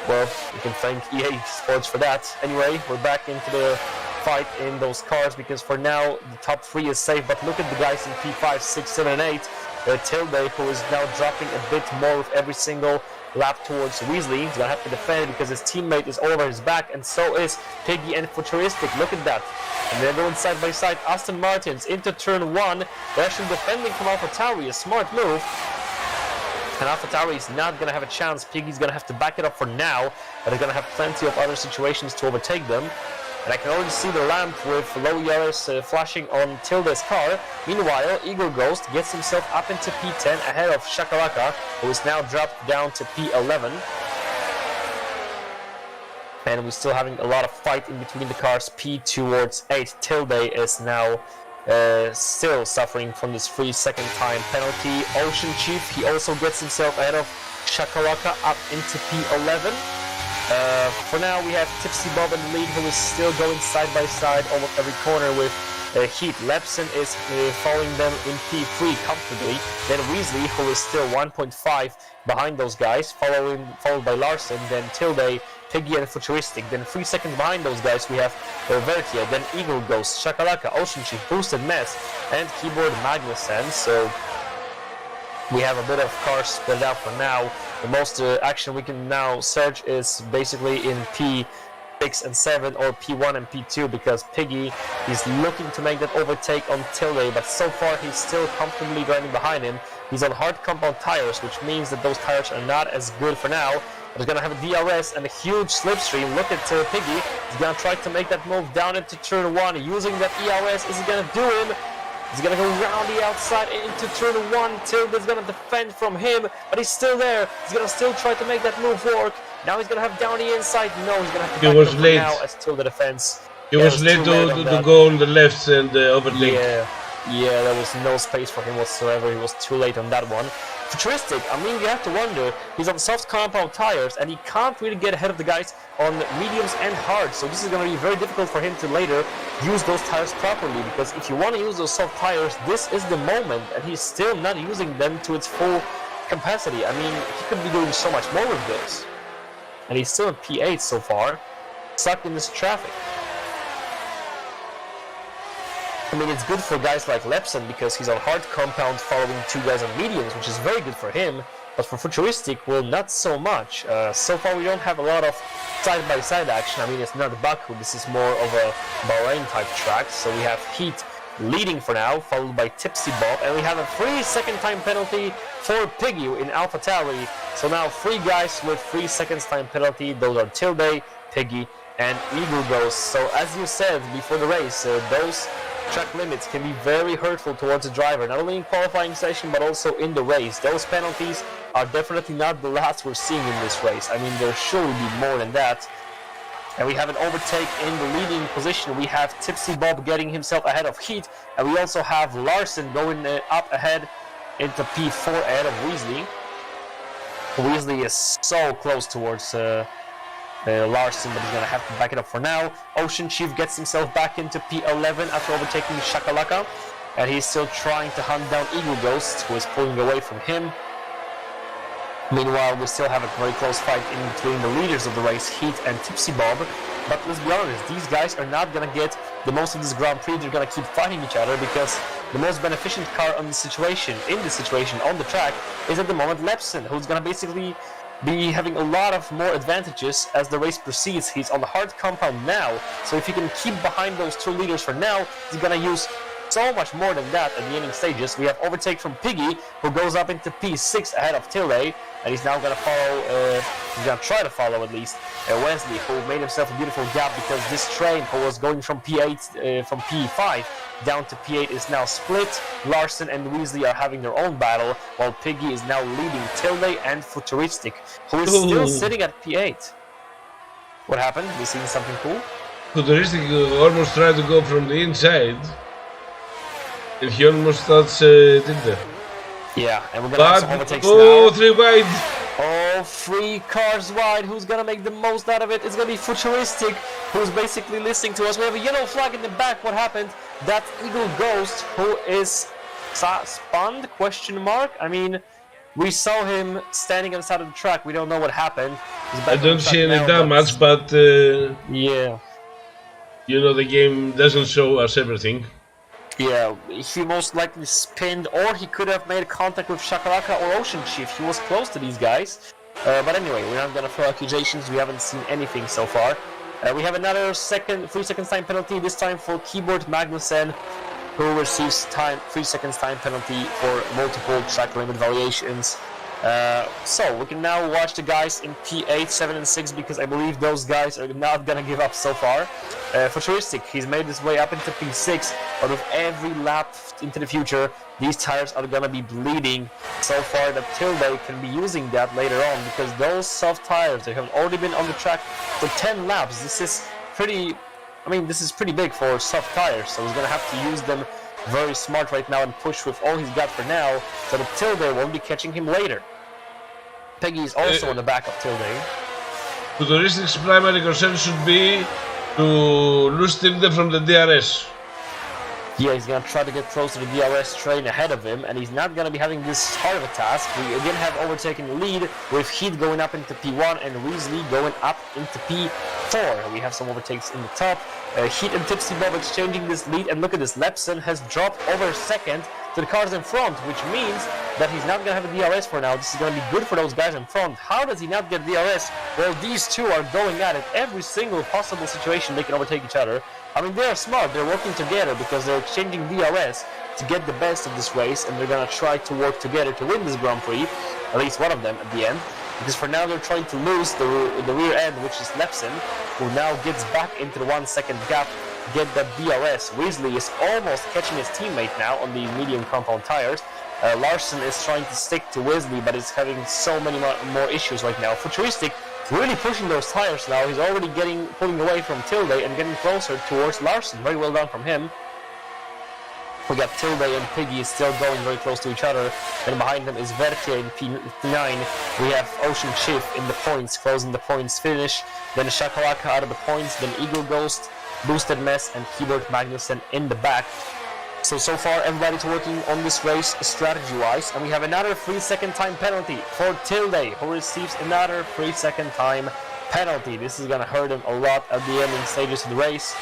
Well, we can thank EA Sports for that. Anyway, we're back into the fight in those cars because for now the top 3 is safe, but look at the guys in P5, 6, 7, and 8. Tilde, who is now dropping a bit more with every single lap towards Weasley. He's gonna have to defend because his teammate is over his back, and so is Piggy and Futuristic. Look at that. And they're going side by side. Aston Martins into turn 1. They're actually defending from AlphaTauri, a smart move. And AlphaTauri is not going to have a chance. Piggy's going to have to back it up for now, but they're going to have plenty of other situations to overtake them. And I can already see the lamp with low ERS flashing on Tilde's car. Meanwhile, Eagle Ghost gets himself up into P10 ahead of Shakalaka, who is now dropped down to P11. And we're still having a lot of fight in between the cars. P towards 8. Tilde is now still suffering from this 3-second time penalty. Ocean Chief, he also gets himself ahead of Shakalaka up into P11. For now we have Tipsy Bob in the lead, who is still going side by side almost every corner with Heat. Lepson is following them in P3 comfortably. Then Weasley, who is still 1.5 behind those guys, followed by Larson, then Tilde, Piggy, and Futuristic. Then 3 seconds behind those guys we have Vertia, then Eagle Ghost, Shakalaka, Ocean Chief, Boosted Mess, and Keyboard Magnussen. So we have a bit of cars spread out for now. The most action we can now search is basically in P6 and 7 or P1 and P2, because Piggy is looking to make that overtake on Tilde, but so far he's still comfortably driving behind him. He's on hard compound tires, which means that those tires are not as good for now. But he's going to have a DRS and a huge slipstream. Look at Piggy. He's going to try to make that move down into turn 1 using that ERS. Is he going to do him? He's going to go around the outside into turn 1. Tilde's going to defend from him, but he's still there. He's going to still try to make that move work. Now he's going to have down the inside. No, he's going to have to back it up for now as Tilde defends. He was late to go on the left and overtake. Yeah, there was no space for him whatsoever. He was too late on that one. Futuristic, I mean, you have to wonder, he's on soft compound tires and he can't really get ahead of the guys on mediums and hard, so this is going to be very difficult for him to later use those tires properly, because if you want to use those soft tires, this is the moment, and he's still not using them to its full capacity. I mean, he could be doing so much more with this. And he's still in P8 so far, stuck in this traffic. I mean, it's good for guys like Lepson because he's on hard compound following 2 guys on mediums, which is very good for him, but for Futuristic, well, not so much. So far we don't have a lot of side-by-side action. I mean, it's not Baku, this is more of a Bahrain type track, so we have Heat leading for now, followed by Tipsy Bob, and we have a 3-second time penalty for Piggy in AlphaTauri. So now 3 guys with 3 seconds time penalty. Those are Tilde, Piggy, and Eagle Ghost. So as you said before the race, those track limits can be very hurtful towards the driver, not only in qualifying session but also in the race. Those penalties are definitely not the last we're seeing in this race. I mean, there should be more than that. And we have an overtake in the leading position. We have Tipsy Bob getting himself ahead of Heat, and we also have Larson going up ahead into P4 ahead of Weasley. Weasley is so close towards Larson, but he's going to have to back it up for now. Ocean Chief gets himself back into P11 after overtaking Shakalaka, and he's still trying to hunt down Eagle Ghost, who is pulling away from him. Meanwhile, we still have a very close fight in between the leaders of the race, Heat and Tipsy Bob. But let's be honest, these guys are not going to get the most of this Grand Prix. They're going to keep fighting each other because the most beneficent car in this situation on the track is at the moment Lepson, who's going to basically be having a lot of more advantages as the race proceeds. He's on the hard compound now, so if he can keep behind those two leaders for now, he's going to use so much more than that at the ending stages. We have overtake from Piggy, who goes up into P6 ahead of Tilde, and he's now going to follow, he's going to try to follow at least, Wesley, who made himself a beautiful gap because this train, who was going from P8, from P5 down to P8, is now split. Larson and Weasley are having their own battle, while Piggy is now leading Tilde and Futuristic, who is still sitting at P8. What happened? We seen something cool? Futuristic almost tried to go from the inside. And he almost did that. Yeah, and we're gonna have some overtakes now. 3 wide. Oh, 3 cars wide. Who's gonna make the most out of it? It's gonna be Futuristic, who's basically listening to us. We have a yellow flag in the back. What happened? That Eagle Ghost, who is spawned? Question mark. I mean, we saw him standing on the side of the track. We don't know what happened. I don't see any damage, but yeah, you know, the game doesn't show us everything. Yeah, he most likely spinned, or he could have made contact with Shakalaka or Ocean Chief. He was close to these guys. But anyway, we're not gonna throw accusations. We haven't seen anything so far. We have another 3 seconds time penalty, this time for Keyboard Magnussen, who receives 3 seconds time penalty for multiple track limit variations. So we can now watch the guys in P8, 7 and 6, because I believe those guys are not gonna give up so far. Futuristic, he's made his way up into P6, but with every lap into the future, these tires are gonna be bleeding so far that Tilde can be using that later on, because those soft tires, they have already been on the track for 10 laps. This is pretty big for soft tires, so he's gonna have to use them very smart right now and push with all he's got for now, so that Tilde won't be catching him later. Peggy is also on the back of Tilde. Futuristic's primary concern should be to lose Tilde from the DRS. Yeah, he's gonna try to get close to the DRS train ahead of him, and he's not gonna be having this hard of a task. We again have overtaken the lead, with Heat going up into P1 and Weasley going up into P4. We have some overtakes in the top. Heat and Tipsy Bob exchanging this lead, and look at this, Lepson has dropped over a second to the cars in front, which means that he's not going to have a DRS for now. This is going to be good for those guys in front. How does he not get DRS? Well, these two are going at it. Every single possible situation they can overtake each other. I mean, they're smart. They're working together because they're exchanging DRS to get the best of this race, and they're going to try to work together to win this Grand Prix, at least one of them at the end. Because for now they're trying to lose the rear end, which is Lepson, who now gets back into the 1 second gap, get that DRS. Weasley is almost catching his teammate now on the medium compound tires. Larson is trying to stick to Weasley, but is having so many more issues right now. Futuristic really pushing those tires now. He's already pulling away from Tilde and getting closer towards Larson. Very well done from him. We got Tilde and Piggy still going very close to each other. And behind them is Vertier in P9. We have Ocean Chief in the points, closing the points finish. Then Shakalaka out of the points. Then Eagle Ghost, Boosted Mess, and Keyboard Magnussen in the back. So far everybody's working on this race strategy-wise. And we have another 3 second time penalty for Tilde, who receives another 3 second time penalty. This is going to hurt him a lot at the ending stages of the race.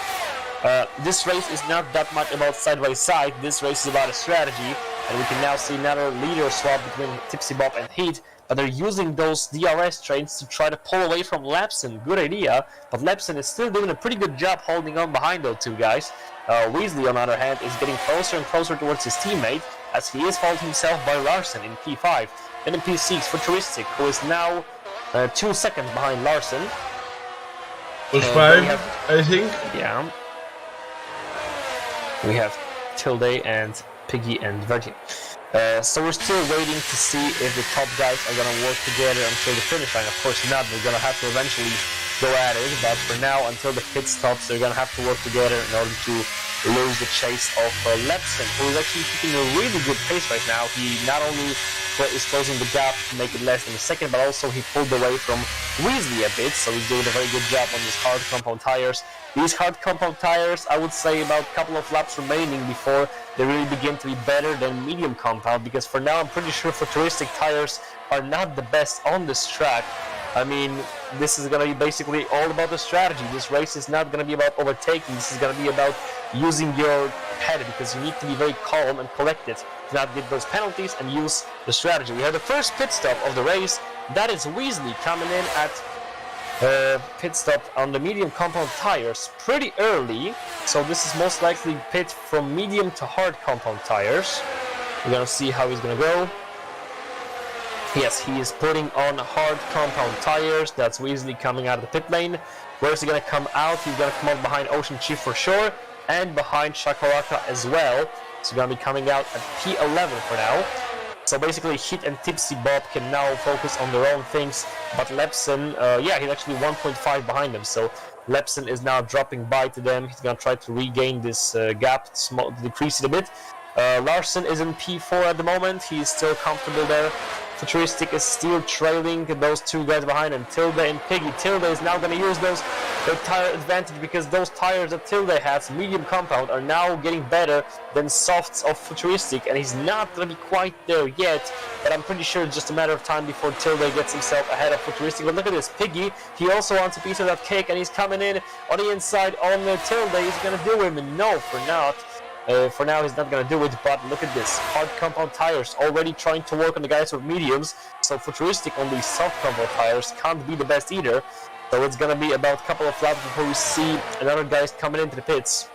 This race is not that much about side by side. This race is about a strategy, and we can now see another leader swap between Tipsy Bob and Heat, but they're using those DRS trains to try to pull away from Lepson. Good idea, but Lepson is still doing a pretty good job holding on behind those two guys. Weasley, on the other hand, is getting closer and closer towards his teammate, as he is followed himself by Larson in P5. Then in P6, Futuristic, who is now 2 seconds behind Larson. Was 5, I think. Yeah. We have Tilde and Piggy and Virgin. So we're still waiting to see if the top guys are going to work together until the finish line. Of course not, they're going to have to eventually go at it, but for now, until the pit stops, they're going to have to work together in order to lose the chase of Lepson, who is actually keeping a really good pace right now. He not only is closing the gap to make it less than a second, but also he pulled away from Weasley a bit, so he's doing a very good job on his hard compound tires. These hard compound tires, I would say about a couple of laps remaining before they really begin to be better than medium compound, because for now I'm pretty sure futuristic tires are not the best on this track. I mean, this is going to be basically all about the strategy. This race is not going to be about overtaking. This is going to be about using your head, because you need to be very calm and collected to not get those penalties and use the strategy. We have the first pit stop of the race. That is Weasley coming in at pit stop on the medium compound tires pretty early. So this is most likely pit from medium to hard compound tires. We're going to see how he's going to go. Yes, he is putting on hard compound tires. That's Weasley coming out of the pit lane. Where's he going to come out? He's going to come out behind Ocean Chief for sure, and behind Shakalaka as well. So he's going to be coming out at P11 for now. So basically, Heat and Tipsy Bob can now focus on their own things, but Lepson, yeah, he's actually 1.5 behind them. So Lepson is now dropping by to them. He's going to try to regain this gap, decrease it a bit. Larson is in P4 at the moment. He's still comfortable there. Futuristic is still trailing those two guys behind, and Tilde and Piggy. Tilde is now going to use their tire advantage, because those tires that Tilde has, medium compound, are now getting better than softs of Futuristic, and he's not going to be quite there yet, but I'm pretty sure it's just a matter of time before Tilde gets himself ahead of Futuristic. But look at this, Piggy, he also wants a piece of that cake, and he's coming in on the inside on Tilde. He's going to do him, and no, for now he's not going to do it, but look at this. Hard compound tires already trying to work on the guys with mediums, so Futuristic on these soft compound tires can't be the best either. So it's going to be about a couple of laps before we see another guys coming into the pits.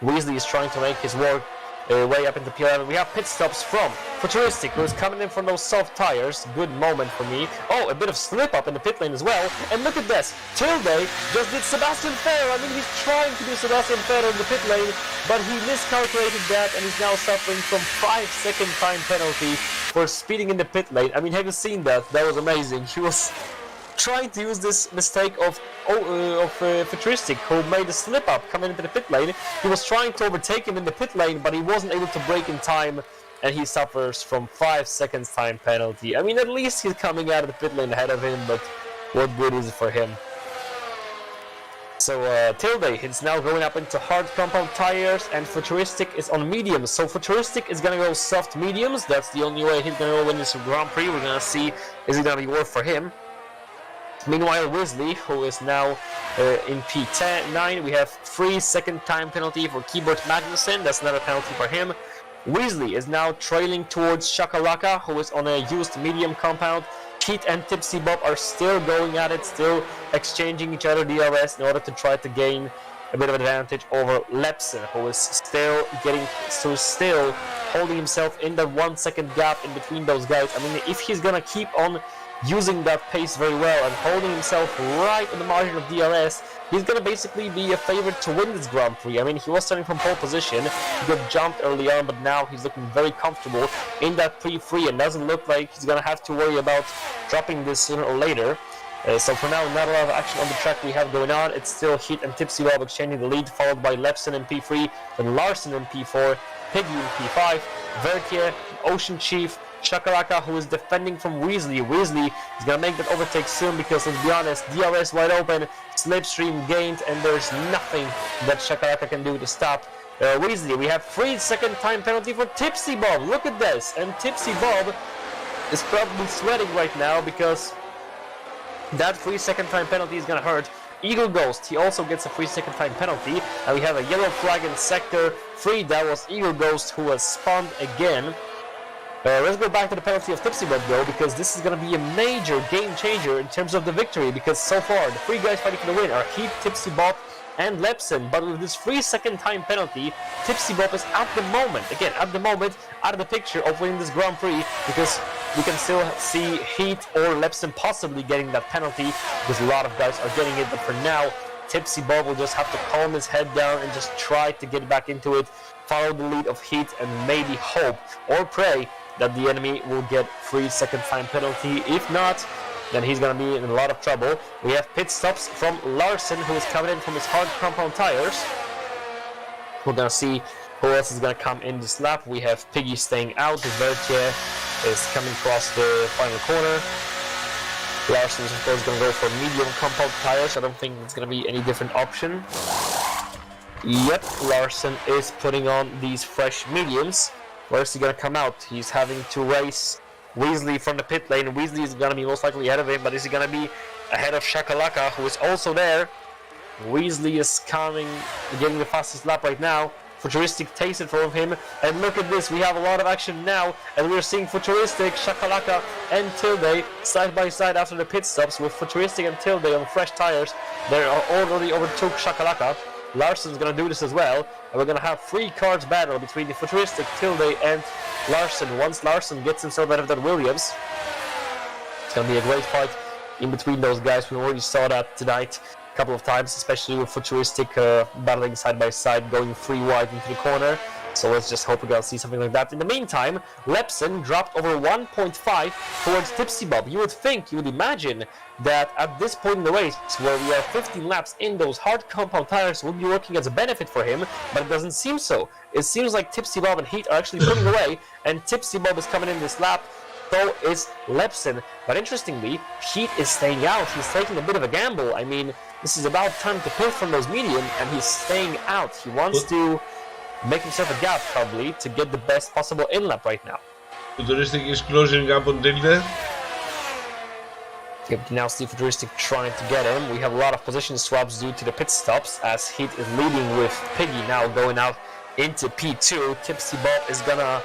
Weasley is trying to make his work way up into P11. We have pit stops from Futuristic, who is coming in from those soft tires. Good moment for me. Oh, a bit of slip up in the pit lane as well. And look at this. Tilde just did Sebastian Ferrer. I mean, he's trying to do Sebastian Ferrer in the pit lane, but he miscalculated that, and he's now suffering from 5-second time penalty for speeding in the pit lane. I mean, have you seen that? That was amazing. He was trying to use this mistake of Futuristic, who made a slip up coming into the pit lane. He was trying to overtake him in the pit lane, but he wasn't able to brake in time, and he suffers from 5 seconds time penalty. I mean, at least he's coming out of the pit lane ahead of him, but what good is it for him? So Tilde is now going up into hard compound tires, and Futuristic is on mediums. So Futuristic is going to go soft mediums. That's the only way he's going to win this Grand Prix. We're going to see, is it going to be worth for him? Meanwhile, Weasley, who is now in P9, we have 3-second time penalty for Keyboard Magnussen. That's another penalty for him. Weasley is now trailing towards Shakalaka, who is on a used medium compound. Pete and Tipsy Bob are still going at it, still exchanging each other DRS in order to try to gain a bit of advantage over Lepson, who is still holding himself in that 1 second gap in between those guys. I mean, if he's gonna keep on using that pace very well and holding himself right in the margin of DRS, he's going to basically be a favorite to win this Grand Prix. I mean, he was starting from pole position, he got jumped early on, but now he's looking very comfortable in that P3 and doesn't look like he's going to have to worry about dropping this sooner or later. So for now, not a lot of action on the track we have going on. It's still Heat and Tipsy Bob exchanging the lead, followed by Lepson in P3, then Larson in P4, Piggy in P5, Vertier, Ocean Chief, Shakalaka, who is defending from Weasley. Weasley is going to make that overtake soon, because let's be honest, DRS wide open, Slipstream gained, and there's nothing that Shakalaka can do to stop Weasley. We have 3-second time penalty for Tipsy Bob. Look at this, and Tipsy Bob is probably sweating right now, because that 3-second time penalty is going to hurt. Eagle Ghost, he also gets a 3-second time penalty, and we have a yellow flag in Sector 3. That was Eagle Ghost, who was spun again. Let's go back to the penalty of Tipsy Bob though, because this is going to be a major game changer in terms of the victory, because so far the 3 guys fighting for the win are Heat, Tipsy Bob, and Lepson, but with this 3-second time penalty, Tipsy Bob is at the moment out of the picture of winning this Grand Prix, because we can still see Heat or Lepson possibly getting that penalty, because a lot of guys are getting it, but for now, Tipsy Bob will just have to calm his head down and just try to get back into it, follow the lead of Heat, and maybe hope or pray that the enemy will get 3-second time penalty. If not, then he's going to be in a lot of trouble. We have pit stops from Larson, who is coming in from his hard compound tires. We're going to see who else is going to come in this lap. We have Piggy staying out. Vertier is coming across the final corner. Larson's of course going to go for medium compound tires. I don't think it's going to be any different option. Yep, Larson is putting on these fresh mediums. Where's he going to come out? He's having to race Weasley from the pit lane. Weasley is going to be most likely ahead of him, but is he going to be ahead of Shakalaka, who is also there? Weasley is getting the fastest lap right now. Futuristic takes it from him, and look at this, we have a lot of action now, and we're seeing Futuristic, Shakalaka, and Tilde side by side after the pit stops, with Futuristic and Tilde on fresh tires. They already overtook Shakalaka. Larson's gonna do this as well, and we're gonna have 3 cars battle between the Futuristic, Tilde, and Larson. Once Larson gets himself out of that Williams, it's gonna be a great fight in between those guys. We already saw that tonight a couple of times, especially with Futuristic battling side by side, going 3 wide into the corner. So let's just hope we're gonna see something like that. In the meantime, Lepson dropped over 1.5 towards Tipsy Bob. You would imagine that at this point in the race, where we are 15 laps in, those hard compound tires will be working as a benefit for him, but it doesn't seem so. It seems like Tipsy Bob and Heat are actually pulling away, and Tipsy Bob is coming in this lap, so is Lepson. But interestingly, Heat is staying out. He's taking a bit of a gamble. I mean, this is about time to pit from those medium, and he's staying out. He wants to make himself a gap, probably, to get the best possible in-lap right now. Futuristic is closing up on Tilde. You can now see Futuristic trying to get him. We have a lot of position swaps due to the pit stops, as Heat is leading with Piggy now going out into P2. Tipsy Bob is gonna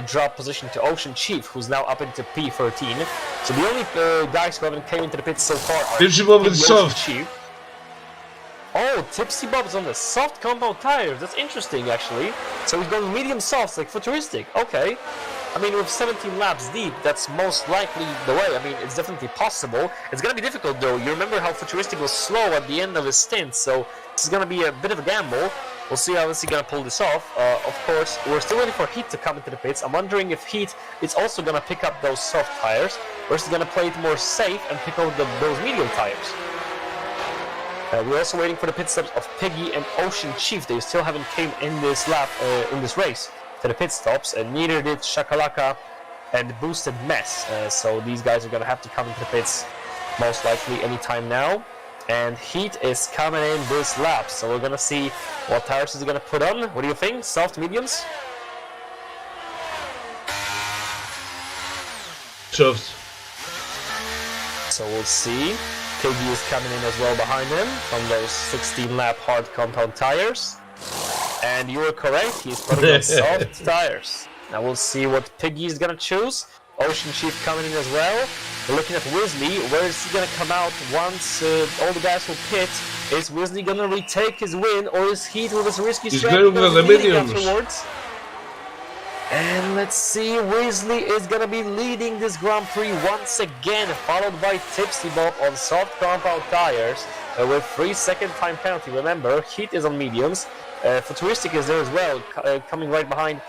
drop position to Ocean Chief, who's now up into P13. So the only guys who haven't came into the pits so far are Tipsy Bob with soft. Chief. Oh, Tipsy Bob's on the soft compound tires. That's interesting, actually. So he's going medium softs like Futuristic. Okay. I mean, with 17 laps deep, that's most likely the way. I mean, it's definitely possible. It's going to be difficult, though. You remember how Futuristic was slow at the end of his stint, so this is going to be a bit of a gamble. We'll see how he's going to pull this off. Of course, we're still waiting for Heat to come into the pits. I'm wondering if Heat is also going to pick up those soft tires, or is he going to play it more safe and pick up those medium tires. We're also waiting for the pit stops of Piggy and Ocean Chief. They still haven't came in this lap, in this race, to the pit stops, and neither did Shakalaka and Boosted Mess. So these guys are going to have to come into the pits most likely anytime now. And Heat is coming in this lap, so we're going to see what tires is he going to put on. What do you think? Soft, mediums? Soft. So we'll see. Piggy is coming in as well behind him from those 16-lap hard compound tires. And you were correct, he's putting on soft tires. Now we'll see what Piggy is going to choose. Ocean Chief coming in as well. We're looking at Weasley. Where is he going to come out once all the guys will pit? Is Weasley going to retake his win, or is Heat with his risky strategy going to be afterwards? And let's see, Weasley is going to be leading this Grand Prix once again, followed by Tipsy Bob on soft compound tires with 3-second time penalty. Remember, Heat is on mediums. Futuristic is there as well, coming right behind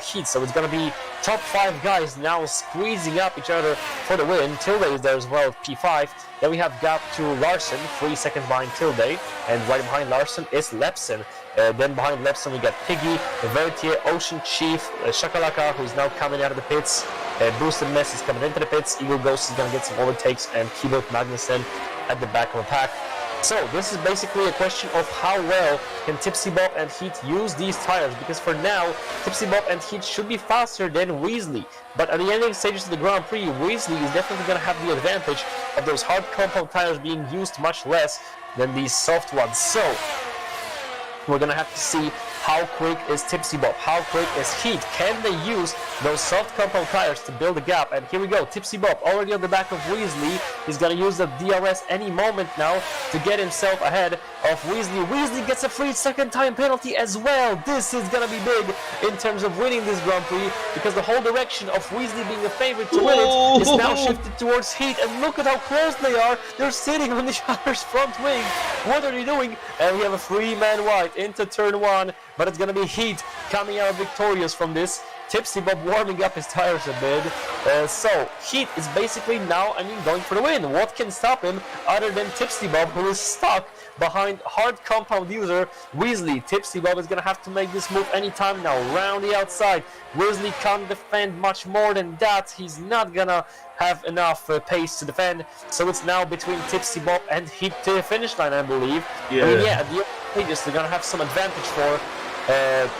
Heat. So it's going to be top 5 guys now squeezing up each other for the win. Tilde is there as well, P5. Then we have gap to Larson, 3 seconds behind Tilde. And right behind Larson is Lepson. Then behind Lepson we got Piggy, Vertier, Ocean Chief, Shakalaka, who's now coming out of the pits. Boosted Mess is coming into the pits. Eagle Ghost is going to get some overtakes, and Keyboard Magnussen at the back of the pack. So this is basically a question of how well can Tipsy Bob and Heat use these tires, because for now Tipsy Bob and Heat should be faster than Weasley, but at the ending stages of the Grand Prix, Weasley is definitely going to have the advantage of those hard compound tires being used much less than these soft ones. So we're going to have to see how quick is Tipsy Bob, how quick is Heat. Can they use those soft compound tires to build a gap? And here we go, Tipsy Bob already on the back of Weasley. He's going to use the DRS any moment now to get himself ahead of Weasley. Weasley gets a 3-second time penalty as well. This is going to be big in terms of winning this Grand Prix, because the whole direction of Weasley being the favorite to win it is now shifted towards Heat. And look at how close they are. They're sitting on each other's front wing. What are they doing? And we have a 3-man wide into turn 1. But it's going to be Heat coming out victorious from this. Tipsy Bob warming up his tires a bit. So Heat is basically now, going for the win. What can stop him other than Tipsy Bob, who is stuck behind hard compound user Weasley? Tipsy Bob is gonna have to make this move anytime now, round the outside. Weasley can't defend much more than that. He's not gonna have enough pace to defend, so it's now between Tipsy Bob and Heat to the finish line, I believe. Yeah. At the end they're gonna have some advantage for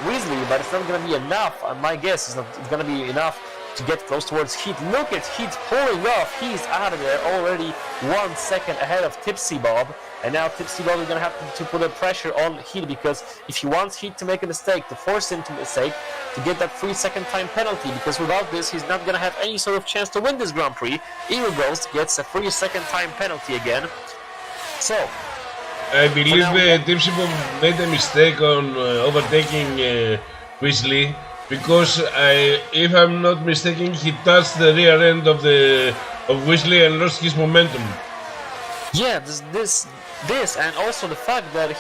Weasley, but it's not gonna be enough. My guess is not gonna be enough to get close towards Heat. Look at Heat pulling off. He's out of there already 1 second ahead of Tipsy Bob. And now Tipsy Bob is going to have to put a pressure on Heat, because if he wants Heat to make a mistake, to force him to mistake, to get that 3-second time penalty, because without this, he's not going to have any sort of chance to win this Grand Prix. Eagle Ghost gets a 3-second time penalty again. So, I believe Tipsy Bob made a mistake on overtaking Weasley, because if I'm not mistaken, he touched the rear end of Weasley and lost his momentum. Yeah, this, and also the fact that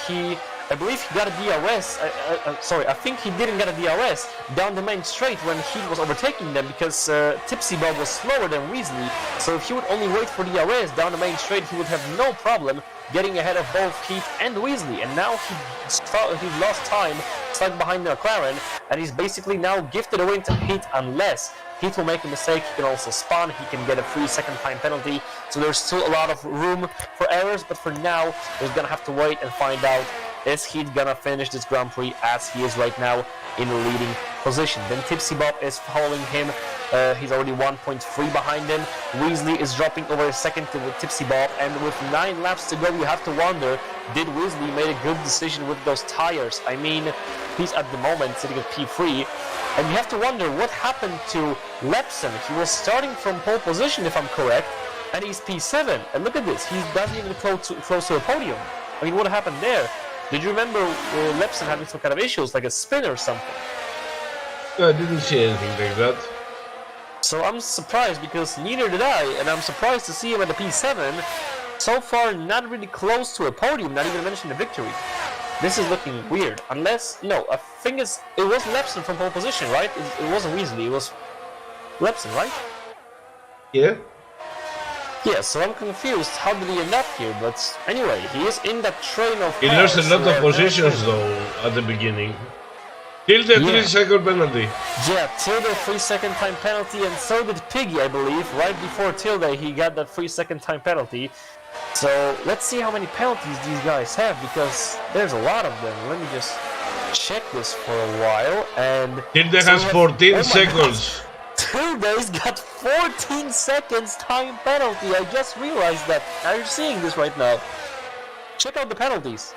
I believe he got a DRS. I think he didn't get a DRS down the main straight when he was overtaking them, because Tipsy Bob was slower than Weasley. So if he would only wait for DRS down the main straight, he would have no problem getting ahead of both Heat and Weasley. And now he lost time, stuck behind the McLaren, and he's basically now gifted a win to Heat unless Heat will make a mistake. He can also spawn, he can get a 3-second time penalty, so there's still a lot of room for errors, but for now, we're gonna have to wait and find out, is Heat gonna finish this Grand Prix as he is right now in the leading position. Then Tipsy Bob is following him, he's already 1.3 behind him. Weasley is dropping over a second to Tipsy Bob, and with 9 laps to go, you have to wonder, did Weasley make a good decision with those tires? He's at the moment sitting at P3, and you have to wonder what happened to Lepson. He was starting from pole position, if I'm correct, and he's P7. And look at this, he doesn't even close to a podium. What happened there? Did you remember Lepson having some kind of issues, like a spin or something? No, I didn't see anything like that. So I'm surprised, because neither did I, and I'm surprised to see him at the P7. So far, not really close to a podium, not even mention a victory. This is looking weird, unless, no, I think it was Lepson from pole position, right? It wasn't Weasley, it was Lepson, right? Yeah. Yeah, so I'm confused, how did he end up here? But anyway, he is in that train of He lost a lot of positions though, at the beginning. Till the 3-second penalty. Yeah, Tilde 3-second time penalty, and so did Piggy, I believe. Right before Tilde, he got that 3-second time penalty. So let's see how many penalties these guys have, because there's a lot of them. Let me just check this for a while. And Tilde has 14 seconds. Tilde's got 14 seconds time penalty. I just realized that. Now you're seeing this right now. Check out the penalties.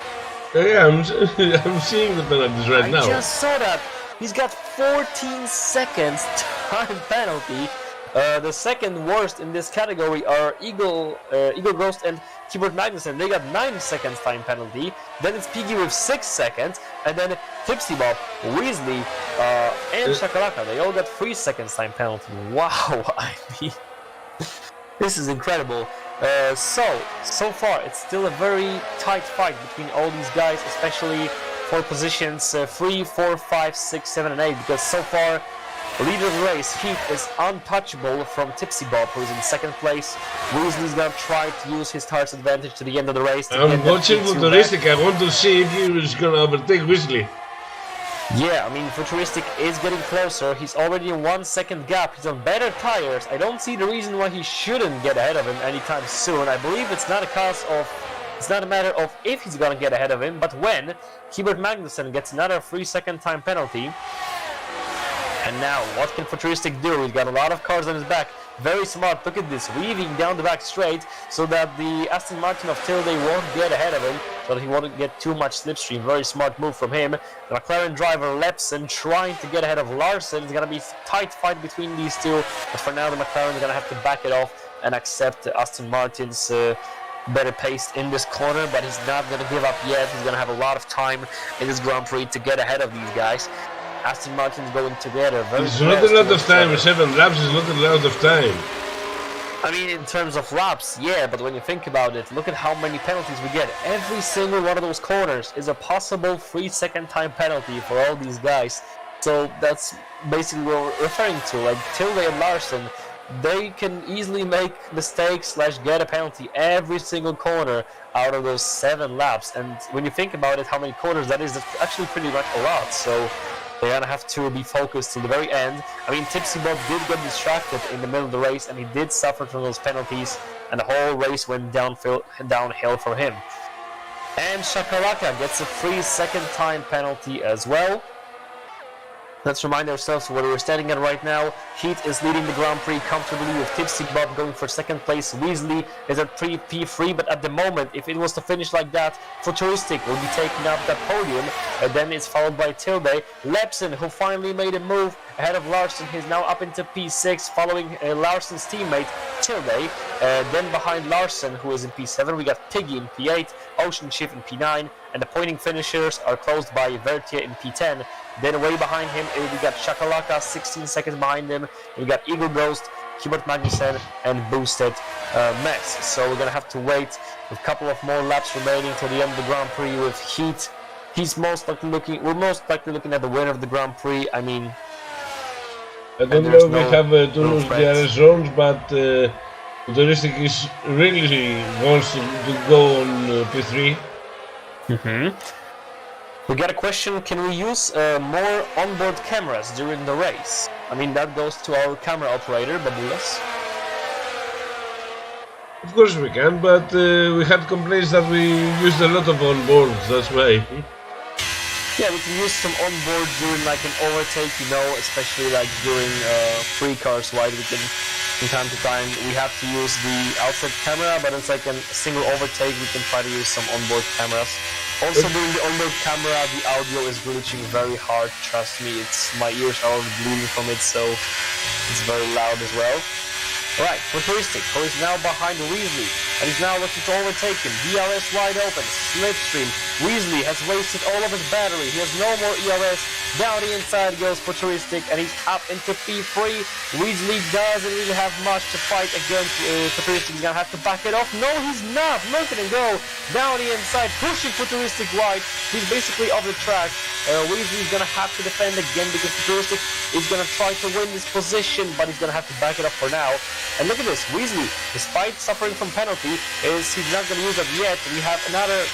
Yeah, I'm seeing the penalties right now. I just saw that. He's got 14 seconds time penalty. The second worst in this category are Eagle Ghost and Keyboard Magnussen. They got 9 seconds time penalty. Then it's Piggy with 6 seconds, and then Tipsy Bob, Weasley, and Shakalaka. They all got 3 seconds time penalty. Wow, this is incredible. So far it's still a very tight fight between all these guys, especially for positions 3, 4, 5, 6, 7, and 8. Because so far, leader of the race, Heat, is untouchable from Tipsy Bob, who's in second place. Weasley's gonna try to use his tires advantage to the end of the race. I'm watching Futuristic. I want to see if he is gonna overtake Weasley. Yeah, Futuristic is getting closer. He's already in 1 second gap. He's on better tires. I don't see the reason why he shouldn't get ahead of him anytime soon. I believe it's not a matter of if he's gonna get ahead of him, but when. Keyboard Magnussen gets another 3-second time penalty. And now, what can Futuristic do? He's got a lot of cars on his back. Very smart, look at this, weaving down the back straight so that the Aston Martin of Tilde won't get ahead of him, so that he won't get too much slipstream. Very smart move from him. The McLaren driver Lepson trying to get ahead of Larson. It's going to be a tight fight between these two, but for now the McLaren is going to have to back it off and accept Aston Martin's better pace in this corner, but he's not going to give up yet. He's going to have a lot of time in this Grand Prix to get ahead of these guys. Aston Martin's going together. It's not a lot of time. 7 laps is not a lot of time. In terms of laps, yeah, but when you think about it, look at how many penalties we get. Every single one of those corners is a possible 3-second time penalty for all these guys. So that's basically what we're referring to. Like Tilde and Larson, they can easily make mistakes / get a penalty every single corner out of those 7 laps. And when you think about it, how many corners that is, that's actually pretty much a lot. So they're gonna have to be focused to the very end. I mean, Tipsy Bob did get distracted in the middle of the race, and he did suffer from those penalties, and the whole race went downhill for him. And Shakalaka gets a free second time penalty as well. Let's remind ourselves where we're standing at right now. Heat is leading the Grand Prix comfortably with Tipsy Bob going for second place. Weasley is at P3, but at the moment, if it was to finish like that, Futuristic will be taking up that podium. And then it's followed by Tilde. Lepson, who finally made a move ahead of Larson, he's now up into P6, following Larson's teammate Tilde. Then behind Larson, who is in P7, we got Piggy in P8, Ocean Chief in P9, and the pointing finishers are closed by Vertier in P10. Then way behind him, we got Shakalaka, 16 seconds behind him. We got Eagle Ghost, Hubert Magnussen, and Boosted Mess. So we're gonna have to wait a couple of more laps remaining till the end of the Grand Prix with Heat. We're most likely looking at the winner of the Grand Prix. I mean, I don't know if we have Toulouse DRS zones, but Futuristic is really wants to go on P3. We got a question, can we use more onboard cameras during the race? I mean, that goes to our camera operator, Babulas. Of course we can, but we had complaints that we used a lot of onboards, that's why. Yeah, we can use some onboard during like an overtake, you know, especially like during free cars, right? We can, from time to time, we have to use the outside camera, but it's like a single overtake, we can try to use some onboard cameras. Also during the onboard camera, the audio is glitching very hard, trust me, my ears are already bleeding from it, so it's very loud as well. Alright, Futuristic, who is now behind Weasley, and he's now looking to overtake him. DRS wide open, Slipstream. Weasley has wasted all of his battery, he has no more ERS. Down the inside goes Futuristic, and he's up into P3. Weasley doesn't really have much to fight against Futuristic. He's gonna have to back it off. No, he's not. Look at him go down the inside, pushing Futuristic wide. He's basically off the track. Weasley's gonna have to defend again because Futuristic is gonna try to win this position, but he's gonna have to back it up for now. And look at this, Weasley, despite suffering from penalty, he's not gonna use that yet. We have another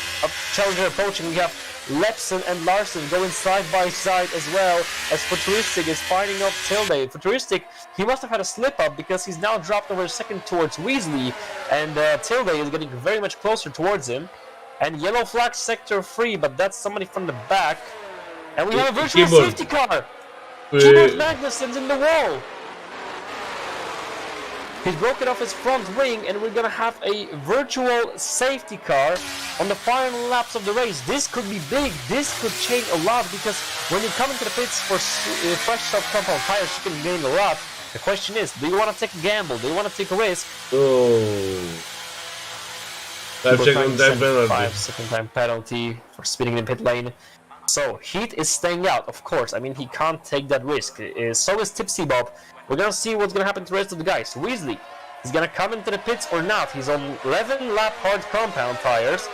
challenger approaching. We have Lepson and Larson going side by side as well as Futuristic is fighting up Tilde. Futuristic, he must have had a slip up because he's now dropped over a second towards Weasley, and Tilde is getting very much closer towards him. And yellow flag sector 3, but that's somebody from the back. And we have a virtual safety car! Hubert Magnussen's in the wall! He's broken off his front wing, and we're gonna have a virtual safety car on the final laps of the race. This could be big, this could change a lot, because when you come into the pits for fresh self-compound tires, you can gain a lot. The question is, do you want to take a gamble? Do you want to take a risk? Oh. 5 second time penalty for speeding in the pit lane. So, Heat is staying out, of course. I mean, he can't take that risk. So is Tipsy Bob. We're gonna see what's gonna happen to the rest of the guys. Weasley, he's gonna come into the pits or not. He's on 11-lap hard compound tires,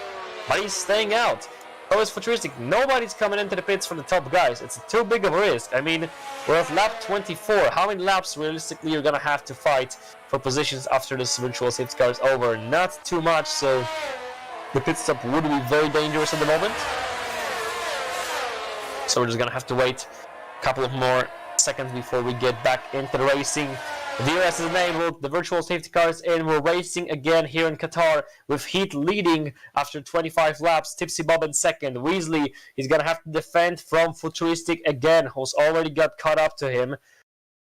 but he's staying out. So is Futuristic. Nobody's coming into the pits for the top guys. It's too big of a risk. I mean, we're at lap 24. How many laps realistically you're gonna have to fight for positions after this virtual safety car is over? Not too much, so the pit stop would be very dangerous at the moment. So we're just gonna have to wait a couple of more seconds before we get back into the racing. DRS is enabled, the virtual safety car is in, we're racing again here in Qatar with Heat leading after 25 laps, Tipsy Bob in second. Weasley is gonna have to defend from Futuristic again, who's already got caught up to him.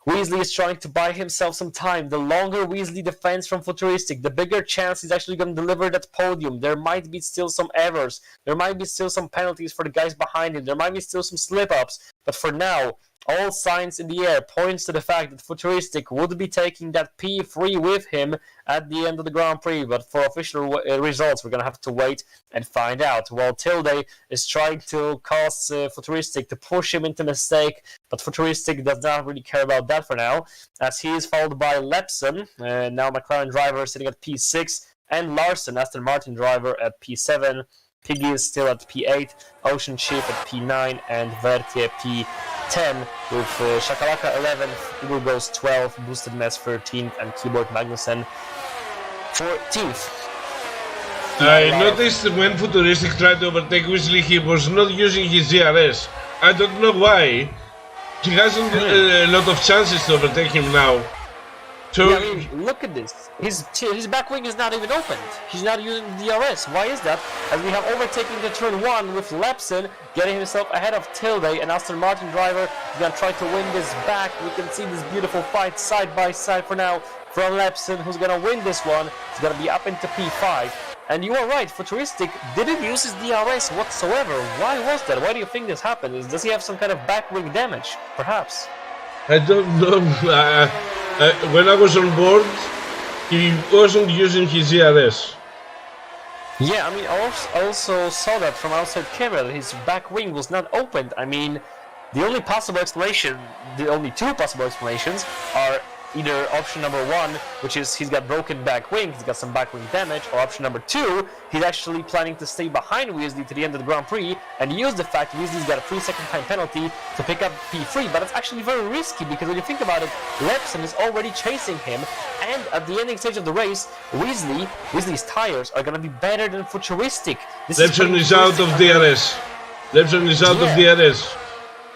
Weasley is trying to buy himself some time. The longer Weasley defends from Futuristic, the bigger chance he's actually going to deliver that podium. There might be still some errors. There might be still some penalties for the guys behind him. There might be still some slip-ups. But for now, all signs in the air points to the fact that Futuristic would be taking that P3 with him at the end of the Grand Prix. But for official results, we're going to have to wait and find out. While Tilde is trying to cause Futuristic to push him into mistake, but Futuristic does not really care about that for now, as he is followed by Lepson, now McLaren driver sitting at P6, and Larson, Aston Martin driver, at P7. Piggy is still at P8, Ocean Chief at P9, and Vertier P10. 10, with Shakalaka 11th, Eagle Ghost 12th, Boosted Mess 13th, and Keyboard Magnussen 14th. I noticed when Futuristic tried to overtake Weasley, he was not using his DRS. I don't know why. He hasn't a lot of chances to overtake him now. So yeah, I mean, look at this. His back wing is not even opened. He's not using the DRS. Why is that? As we have overtaken the turn 1 with Lepson getting himself ahead of Tilde, an Aston Martin driver. He's gonna try to win this back. We can see this beautiful fight side by side for now from Lepson, who's gonna win this one. He's gonna be up into P5. And you are right, Futuristic didn't use his DRS whatsoever. Why was that? Why do you think this happened? Does he have some kind of back wing damage? Perhaps. I don't know. When I was on board, he wasn't using his DRS. Yeah, I mean, I also saw that from outside camera, that his back wing was not opened. I mean, the only possible explanation, the only two possible explanations are either option number 1, which is he's got broken back wing, he's got some back wing damage, or option number 2, he's actually planning to stay behind Weasley to the end of the Grand Prix and use the fact Weasley's got a 3-second time penalty to pick up P3, but it's actually very risky because when you think about it, Lepson is already chasing him, and at the ending stage of the race, Weasley's tires are going to be better than Futuristic. Lepson is out of DRS. Lepson is out of DRS.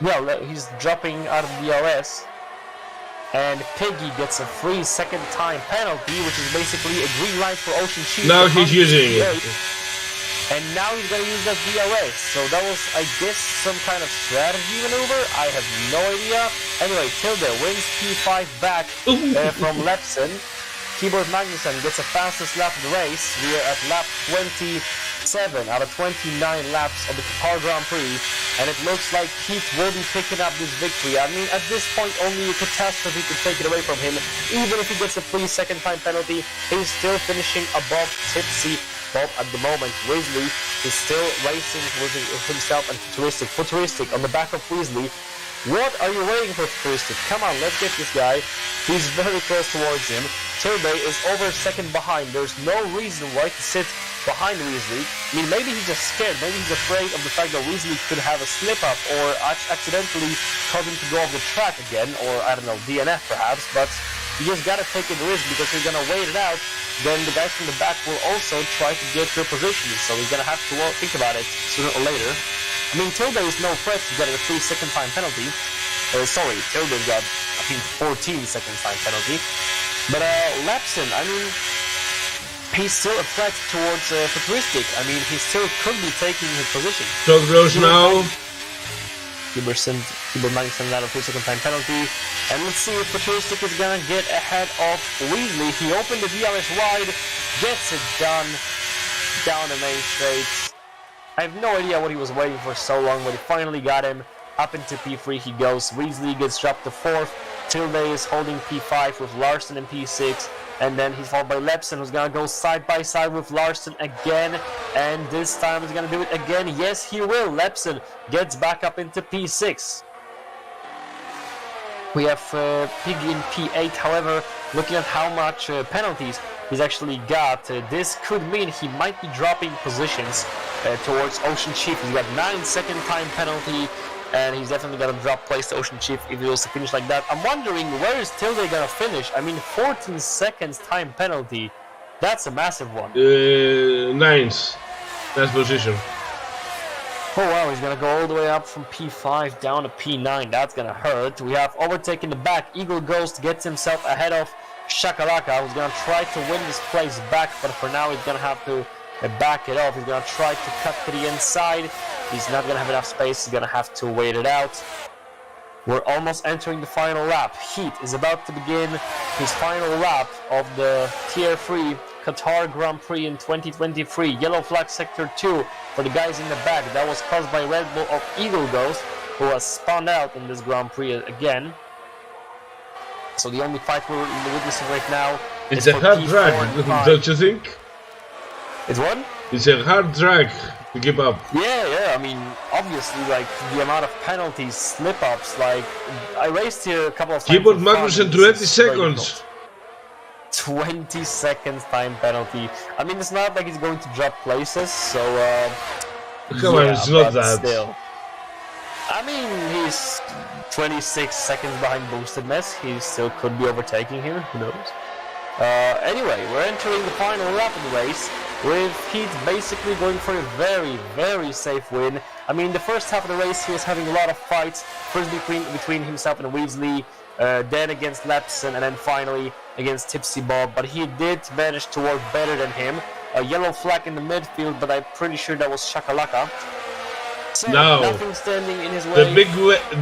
Well, he's dropping out of DRS. And Piggy gets a 3-second time penalty, which is basically a green light for Ocean Chief. Now he's using it. And now he's gonna use that DRS. So that was, I guess, some kind of strategy maneuver. I have no idea. Anyway, Tilde wins P5 back from Lepson. Keyboard Magnussen gets the fastest lap of the race. We are at lap 27 out of 29 laps of the Qatar Grand Prix, and it looks like Heath will be picking up this victory. I mean, at this point, only a catastrophe could take it away from him. Even if he gets a 3-second time penalty, he's still finishing above Tipsy Bob at the moment. Weasley is still racing with himself and Futuristic. Futuristic on the back of Weasley. What are you waiting for, Futuristic? Come on, let's get this guy. He's very close towards him. Tilde is over second behind. There's no reason why to sit behind Weasley. I mean, maybe he's just scared. Maybe he's afraid of the fact that Weasley could have a slip-up or accidentally cause him to go off the track again, or, I don't know, DNF perhaps, but you just gotta take a risk because you're gonna wait it out. Then the guys from the back will also try to get your position, so he's gonna have to think about it sooner or later. I mean, Tilde is no threat to get a 3-second time penalty. Sorry, Tilde got, I think, 14-second time penalty. But Lepson, I mean, he's still a threat towards Futuristic. I mean, he still could be taking his position. So close now. Keyboard Magnussen got a 3-second time penalty. And let's see if Futuristic is gonna get ahead of Weasley. He opened the DRS wide, gets it done down the main straight. I have no idea what he was waiting for so long, but he finally got him. Up into P3 he goes. Weasley gets dropped to 4th. Tilde is holding P5 with Larson in P6. And then he's followed by Lepson, who's gonna go side by side with Larson again. And this time he's gonna do it again. Yes, he will. Lepson gets back up into P6. We have Piggy in P8. However, looking at how much penalties he's actually got, this could mean he might be dropping positions towards Ocean Chief. He's got 9-second time penalty, and he's definitely gonna drop place to Ocean Chief if he was to finish like that. I'm wondering, where is Tilde gonna finish? I mean, 14 seconds time penalty. That's a massive one. 9th. That's position. Oh wow, he's gonna go all the way up from P5 down to P9. That's gonna hurt. We have overtaken the back. Eagle Ghost gets himself ahead of Shakalaka, who's gonna try to win this place back, but for now he's gonna have to back it off. He's gonna try to cut to the inside. He's not gonna have enough space. He's gonna have to wait it out. We're almost entering the final lap. Heat is about to begin his final lap of the Tier 3 Qatar Grand Prix in 2023. Yellow flag sector 2 for the guys in the back. That was caused by Red Bull of Eagle Ghost, who has spawned out in this Grand Prix again. So the only fight we're witnessing right now is a hard drag, don't you think? It's what? It's a hard drag to keep up. Yeah, I mean, obviously, like, the amount of penalties, slip-ups, like, I raced here a couple of times. Keyboard Magnussen 20 seconds. 20 seconds time penalty. I mean, it's not like he's going to drop places, so, come on, it's not that. Still. I mean, he's 26 seconds behind Boosted Mess. He still could be overtaking here. Who knows? Anyway, we're entering the final rapid race with Heat basically going for a very, very safe win. I mean, the first half of the race he was having a lot of fights, first between himself and Weasley, then against Lepson, and then finally against Tipsy Bob, but he did manage to work better than him. A yellow flag in the midfield, but I'm pretty sure that was Shakalaka. So, now, nothing standing in his way.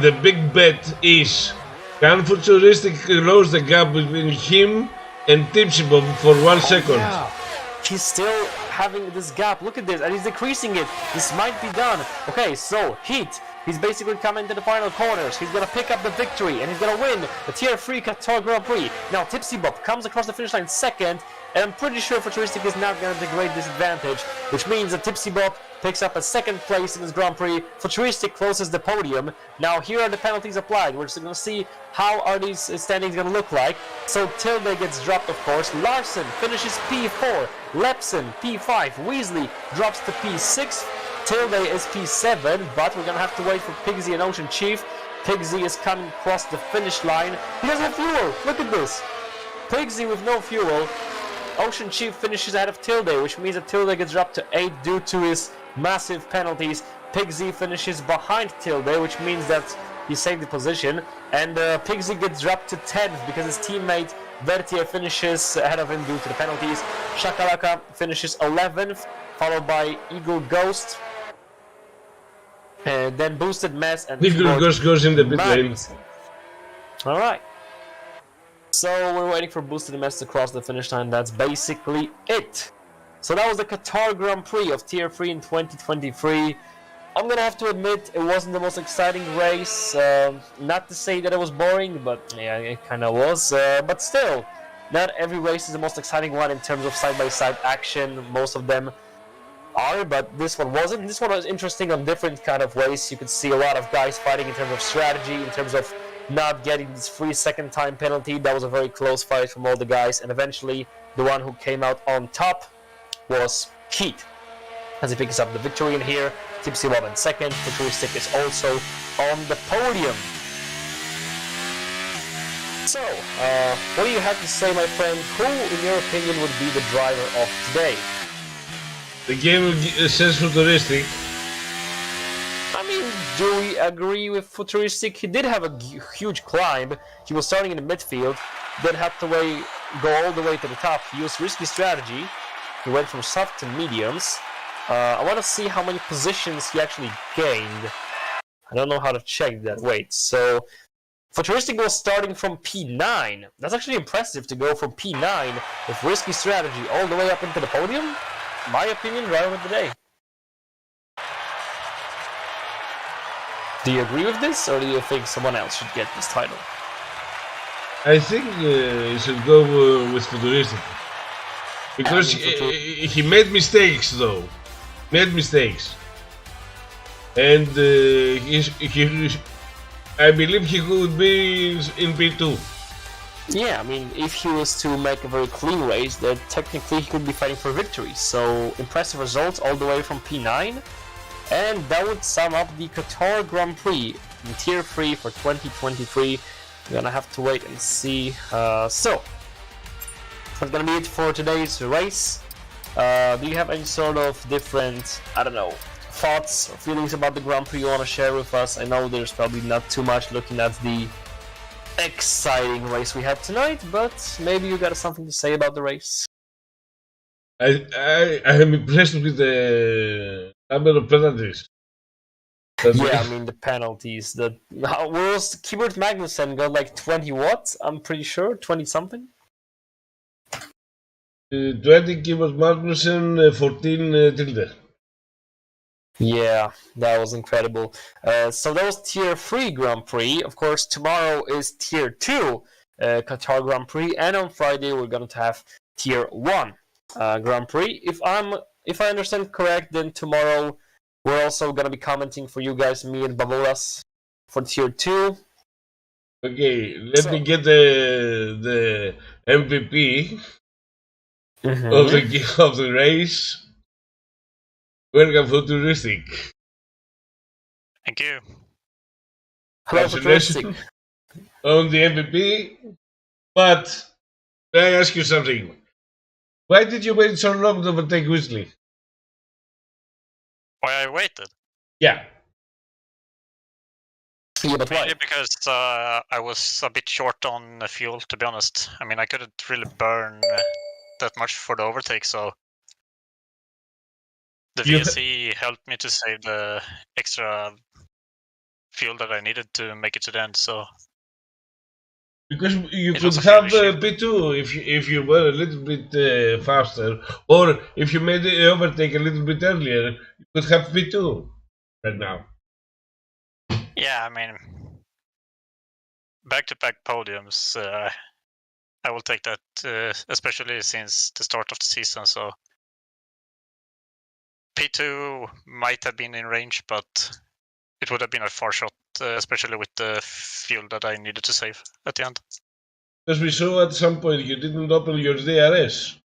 The big bet is, can Futuristic close the gap between him and Tipsy Bob for 1 second? Yeah. He's still having this gap. Look at this, and he's decreasing it. This might be done. Okay, so Heat. He's basically coming to the final corners. He's gonna pick up the victory, and he's gonna win the Tier 3 Qatar Grand Prix. Now Tipsy Bob comes across the finish line second, and I'm pretty sure Futuristic is not gonna degrade this advantage, which means that Tipsy Bob picks up a second place in this Grand Prix. Futuristic closes the podium. Now here are the penalties applied. We're just gonna see how are these standings gonna look like. So Tilde gets dropped, of course. Larson finishes P4. Lepson P5. Weasley drops to P6. Tilde is P7, but we're gonna have to wait for Pigsy and Ocean Chief. Pigsy is coming across the finish line. He doesn't have fuel. Look at this. Pigsy with no fuel. Ocean Chief finishes ahead of Tilde, which means that Tilde gets dropped to 8 due to his massive penalties. Pigsy finishes behind Tilde, which means that he saved the position. And Pigsy gets dropped to 10th because his teammate Vertier finishes ahead of him due to the penalties. Shakalaka finishes 11th, followed by Eagle Ghost. And then Boosted Mess and Eagle Ghost goes in the pit lane. Alright. So we're waiting for Boosted Mess to cross the finish line. That's basically it. So that was the Qatar Grand Prix of Tier 3 in 2023. I'm gonna have to admit it wasn't the most exciting race. Not to say that it was boring, but yeah, it kinda was. But still, not every race is the most exciting one in terms of side-by-side action. Most of them are, but this one wasn't. This one was interesting on different kind of ways. You could see a lot of guys fighting in terms of strategy, in terms of not getting this free second time penalty. That was a very close fight from all the guys, and eventually the one who came out on top was Heat, as he picks up the victory in here. Tipsy Bob in second. Futuristic is also on the podium. So, what do you have to say, my friend? Who, in your opinion, would be the driver of today? The game says Futuristic. I mean, do we agree with Futuristic? He did have a huge climb. He was starting in the midfield, then had to go all the way to the top. He used risky strategy. He went from soft to mediums. I want to see how many positions he actually gained. I don't know how to check that. Wait, so Futuristic was starting from P9. That's actually impressive to go from P9 with risky strategy all the way up into the podium. My opinion, driver of the day. Do you agree with this, or do you think someone else should get this title? I think you should go with Futuristic. Because he made mistakes, though. Made mistakes. And I believe he could be in P2. Yeah, I mean, if he was to make a very clean race, then technically he could be fighting for victory. So, impressive results all the way from P9. And that would sum up the Qatar Grand Prix in Tier 3 for 2023. We're gonna have to wait and see. So, that's gonna be it for today's race. Do you have any sort of different, I don't know, thoughts or feelings about the Grand Prix you want to share with us? I know there's probably not too much looking at the exciting race we had tonight, but maybe you got something to say about the race. I am impressed with the number of penalties. Yeah, I mean the penalties. That was Keyboard Magnussen got like 20 what? I'm pretty sure 20 something. 20 Keyboard Magnussen, 14 Tilde. Yeah, that was incredible. So that was Tier 3 Grand Prix. Of course, tomorrow is Tier 2 Qatar Grand Prix, and on Friday we're going to have Tier 1 Grand Prix. If I understand correct, then tomorrow we're also going to be commenting for you guys, me and Babolas, for Tier 2. Okay, let me get the MVP of the race. Welcome, Futuristic. Thank you. Hello, Futuristic. Congratulations on the MVP. But may I ask you something? Why did you wait so long to overtake Weasley? Why I waited? Yeah. Yeah, but Mainly why? because I was a bit short on fuel, to be honest. I mean, I couldn't really burn that much for the overtake, so the VSC helped me to save the extra fuel that I needed to make it to the end. So because you It could was a have fuel issue. P2 if you were a little bit faster, or if you made the overtake a little bit earlier, you could have P2 right now. yeah, I mean, back-to-back podiums, I will take that, especially since the start of the season. So P2 might have been in range, but it would have been a far shot, especially with the fuel that I needed to save at the end. Because we saw at some point you didn't open your DRS.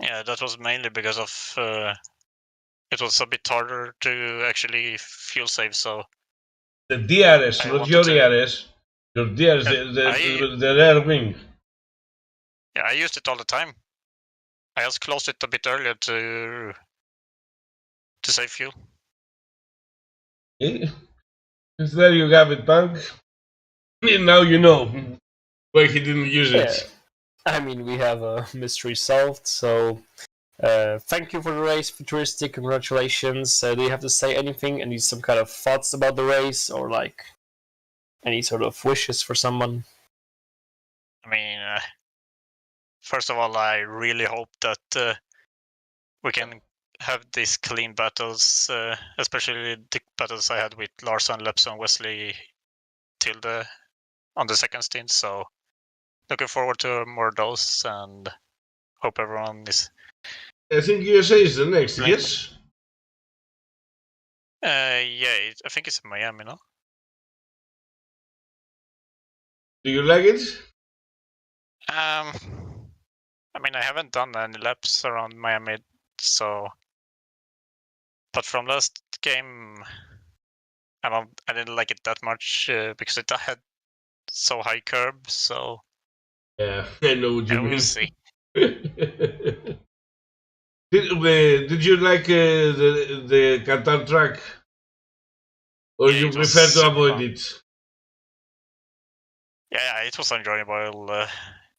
Yeah, that was mainly because of it was a bit harder to actually fuel save. So The DRS, I not your wanted to- DRS. Your DRS, the rear wing. Yeah, I used it all the time. I just closed it a bit earlier to save fuel. Eh? There you have it, Punk. Now you know why he didn't use it. Yeah. I mean, we have a mystery solved, so thank you for the race, Futuristic. Congratulations. Do you have to say anything? Any some kind of thoughts about the race, or like any sort of wishes for someone? I mean, first of all, I really hope that we can have these clean battles, especially the battles I had with Larson, Lepson, Wesley on the second stint. So looking forward to more of those, and hope everyone is. I think USA is the next, yes? Yeah, I think it's in Miami, no? Do you like it? I mean, I haven't done any laps around Miami, so. But from last game, I didn't like it that much because it had so high curb. So Yeah, I know what you mean. we'll see. Did you like the Qatar track? Or Yeah, you it was prefer to super avoid fun. it? Yeah, it was enjoyable.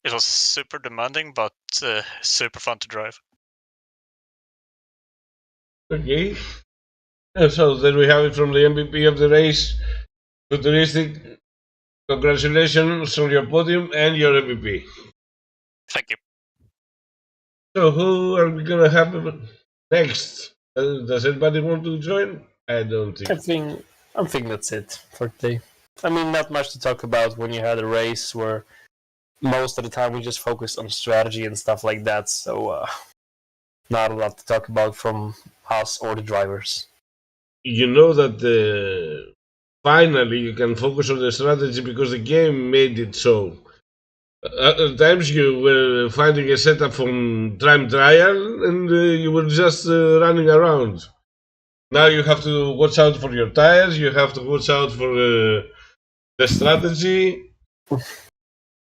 It was super demanding, but super fun to drive. Okay. And so then we have it from the MVP of the race, Futuristic. Congratulations on your podium and your MVP. Thank you. So who are we gonna have next? Does anybody want to join? I don't think. I think that's it for today. I mean, not much to talk about when you had a race where most of the time we just focused on strategy and stuff like that. So not a lot to talk about from us or the drivers. You know that finally you can focus on the strategy because the game made it so. At times you were finding a setup from time trial and you were just running around. Now you have to watch out for your tires, you have to watch out for the strategy.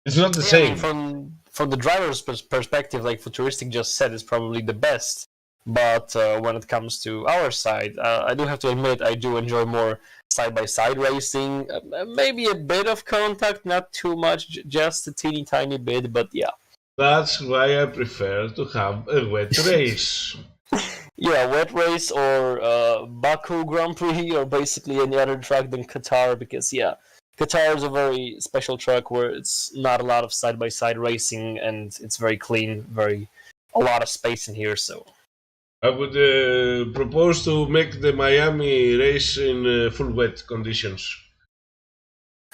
It's not the same. I mean, from the driver's perspective, like Futuristic just said, it's probably the best. But when it comes to our side, I do have to admit I do enjoy more side-by-side racing. Maybe a bit of contact, not too much, just a teeny tiny bit, but yeah. That's why I prefer to have a wet race. Yeah, wet race or Baku Grand Prix or basically any other track than Qatar because, yeah, Qatar is a very special track where it's not a lot of side-by-side racing and it's very clean, a lot of space in here, so... I would propose to make the Miami race in full wet conditions.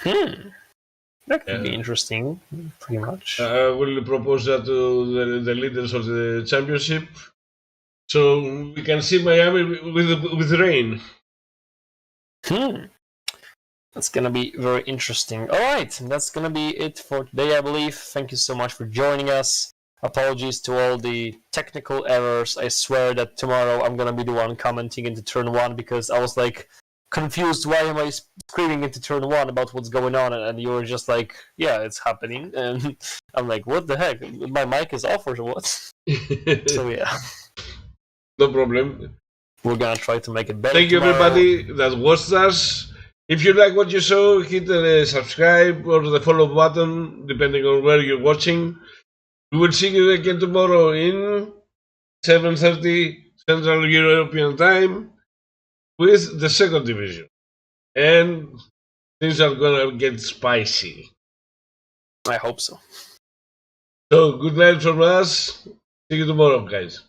That could be interesting, pretty much. I will propose that to the leaders of the championship, so we can see Miami with rain. That's gonna be very interesting. Alright, that's gonna be it for today, I believe. Thank you so much for joining us. Apologies to all the technical errors. I swear that tomorrow I'm gonna be the one commenting into turn 1 because I was like confused. Why am I screaming into turn 1 about what's going on? And you were just like, yeah, it's happening. And I'm like, what the heck? My mic is off or what? So yeah. No problem. We're gonna try to make it better. Thank you, everybody that watched us. If you like what you saw, hit the subscribe or the follow button, depending on where you're watching. We will see you again tomorrow in 7:30 Central European Time with the second division. And things are gonna get spicy. I hope so. So, good night from us. See you tomorrow, guys.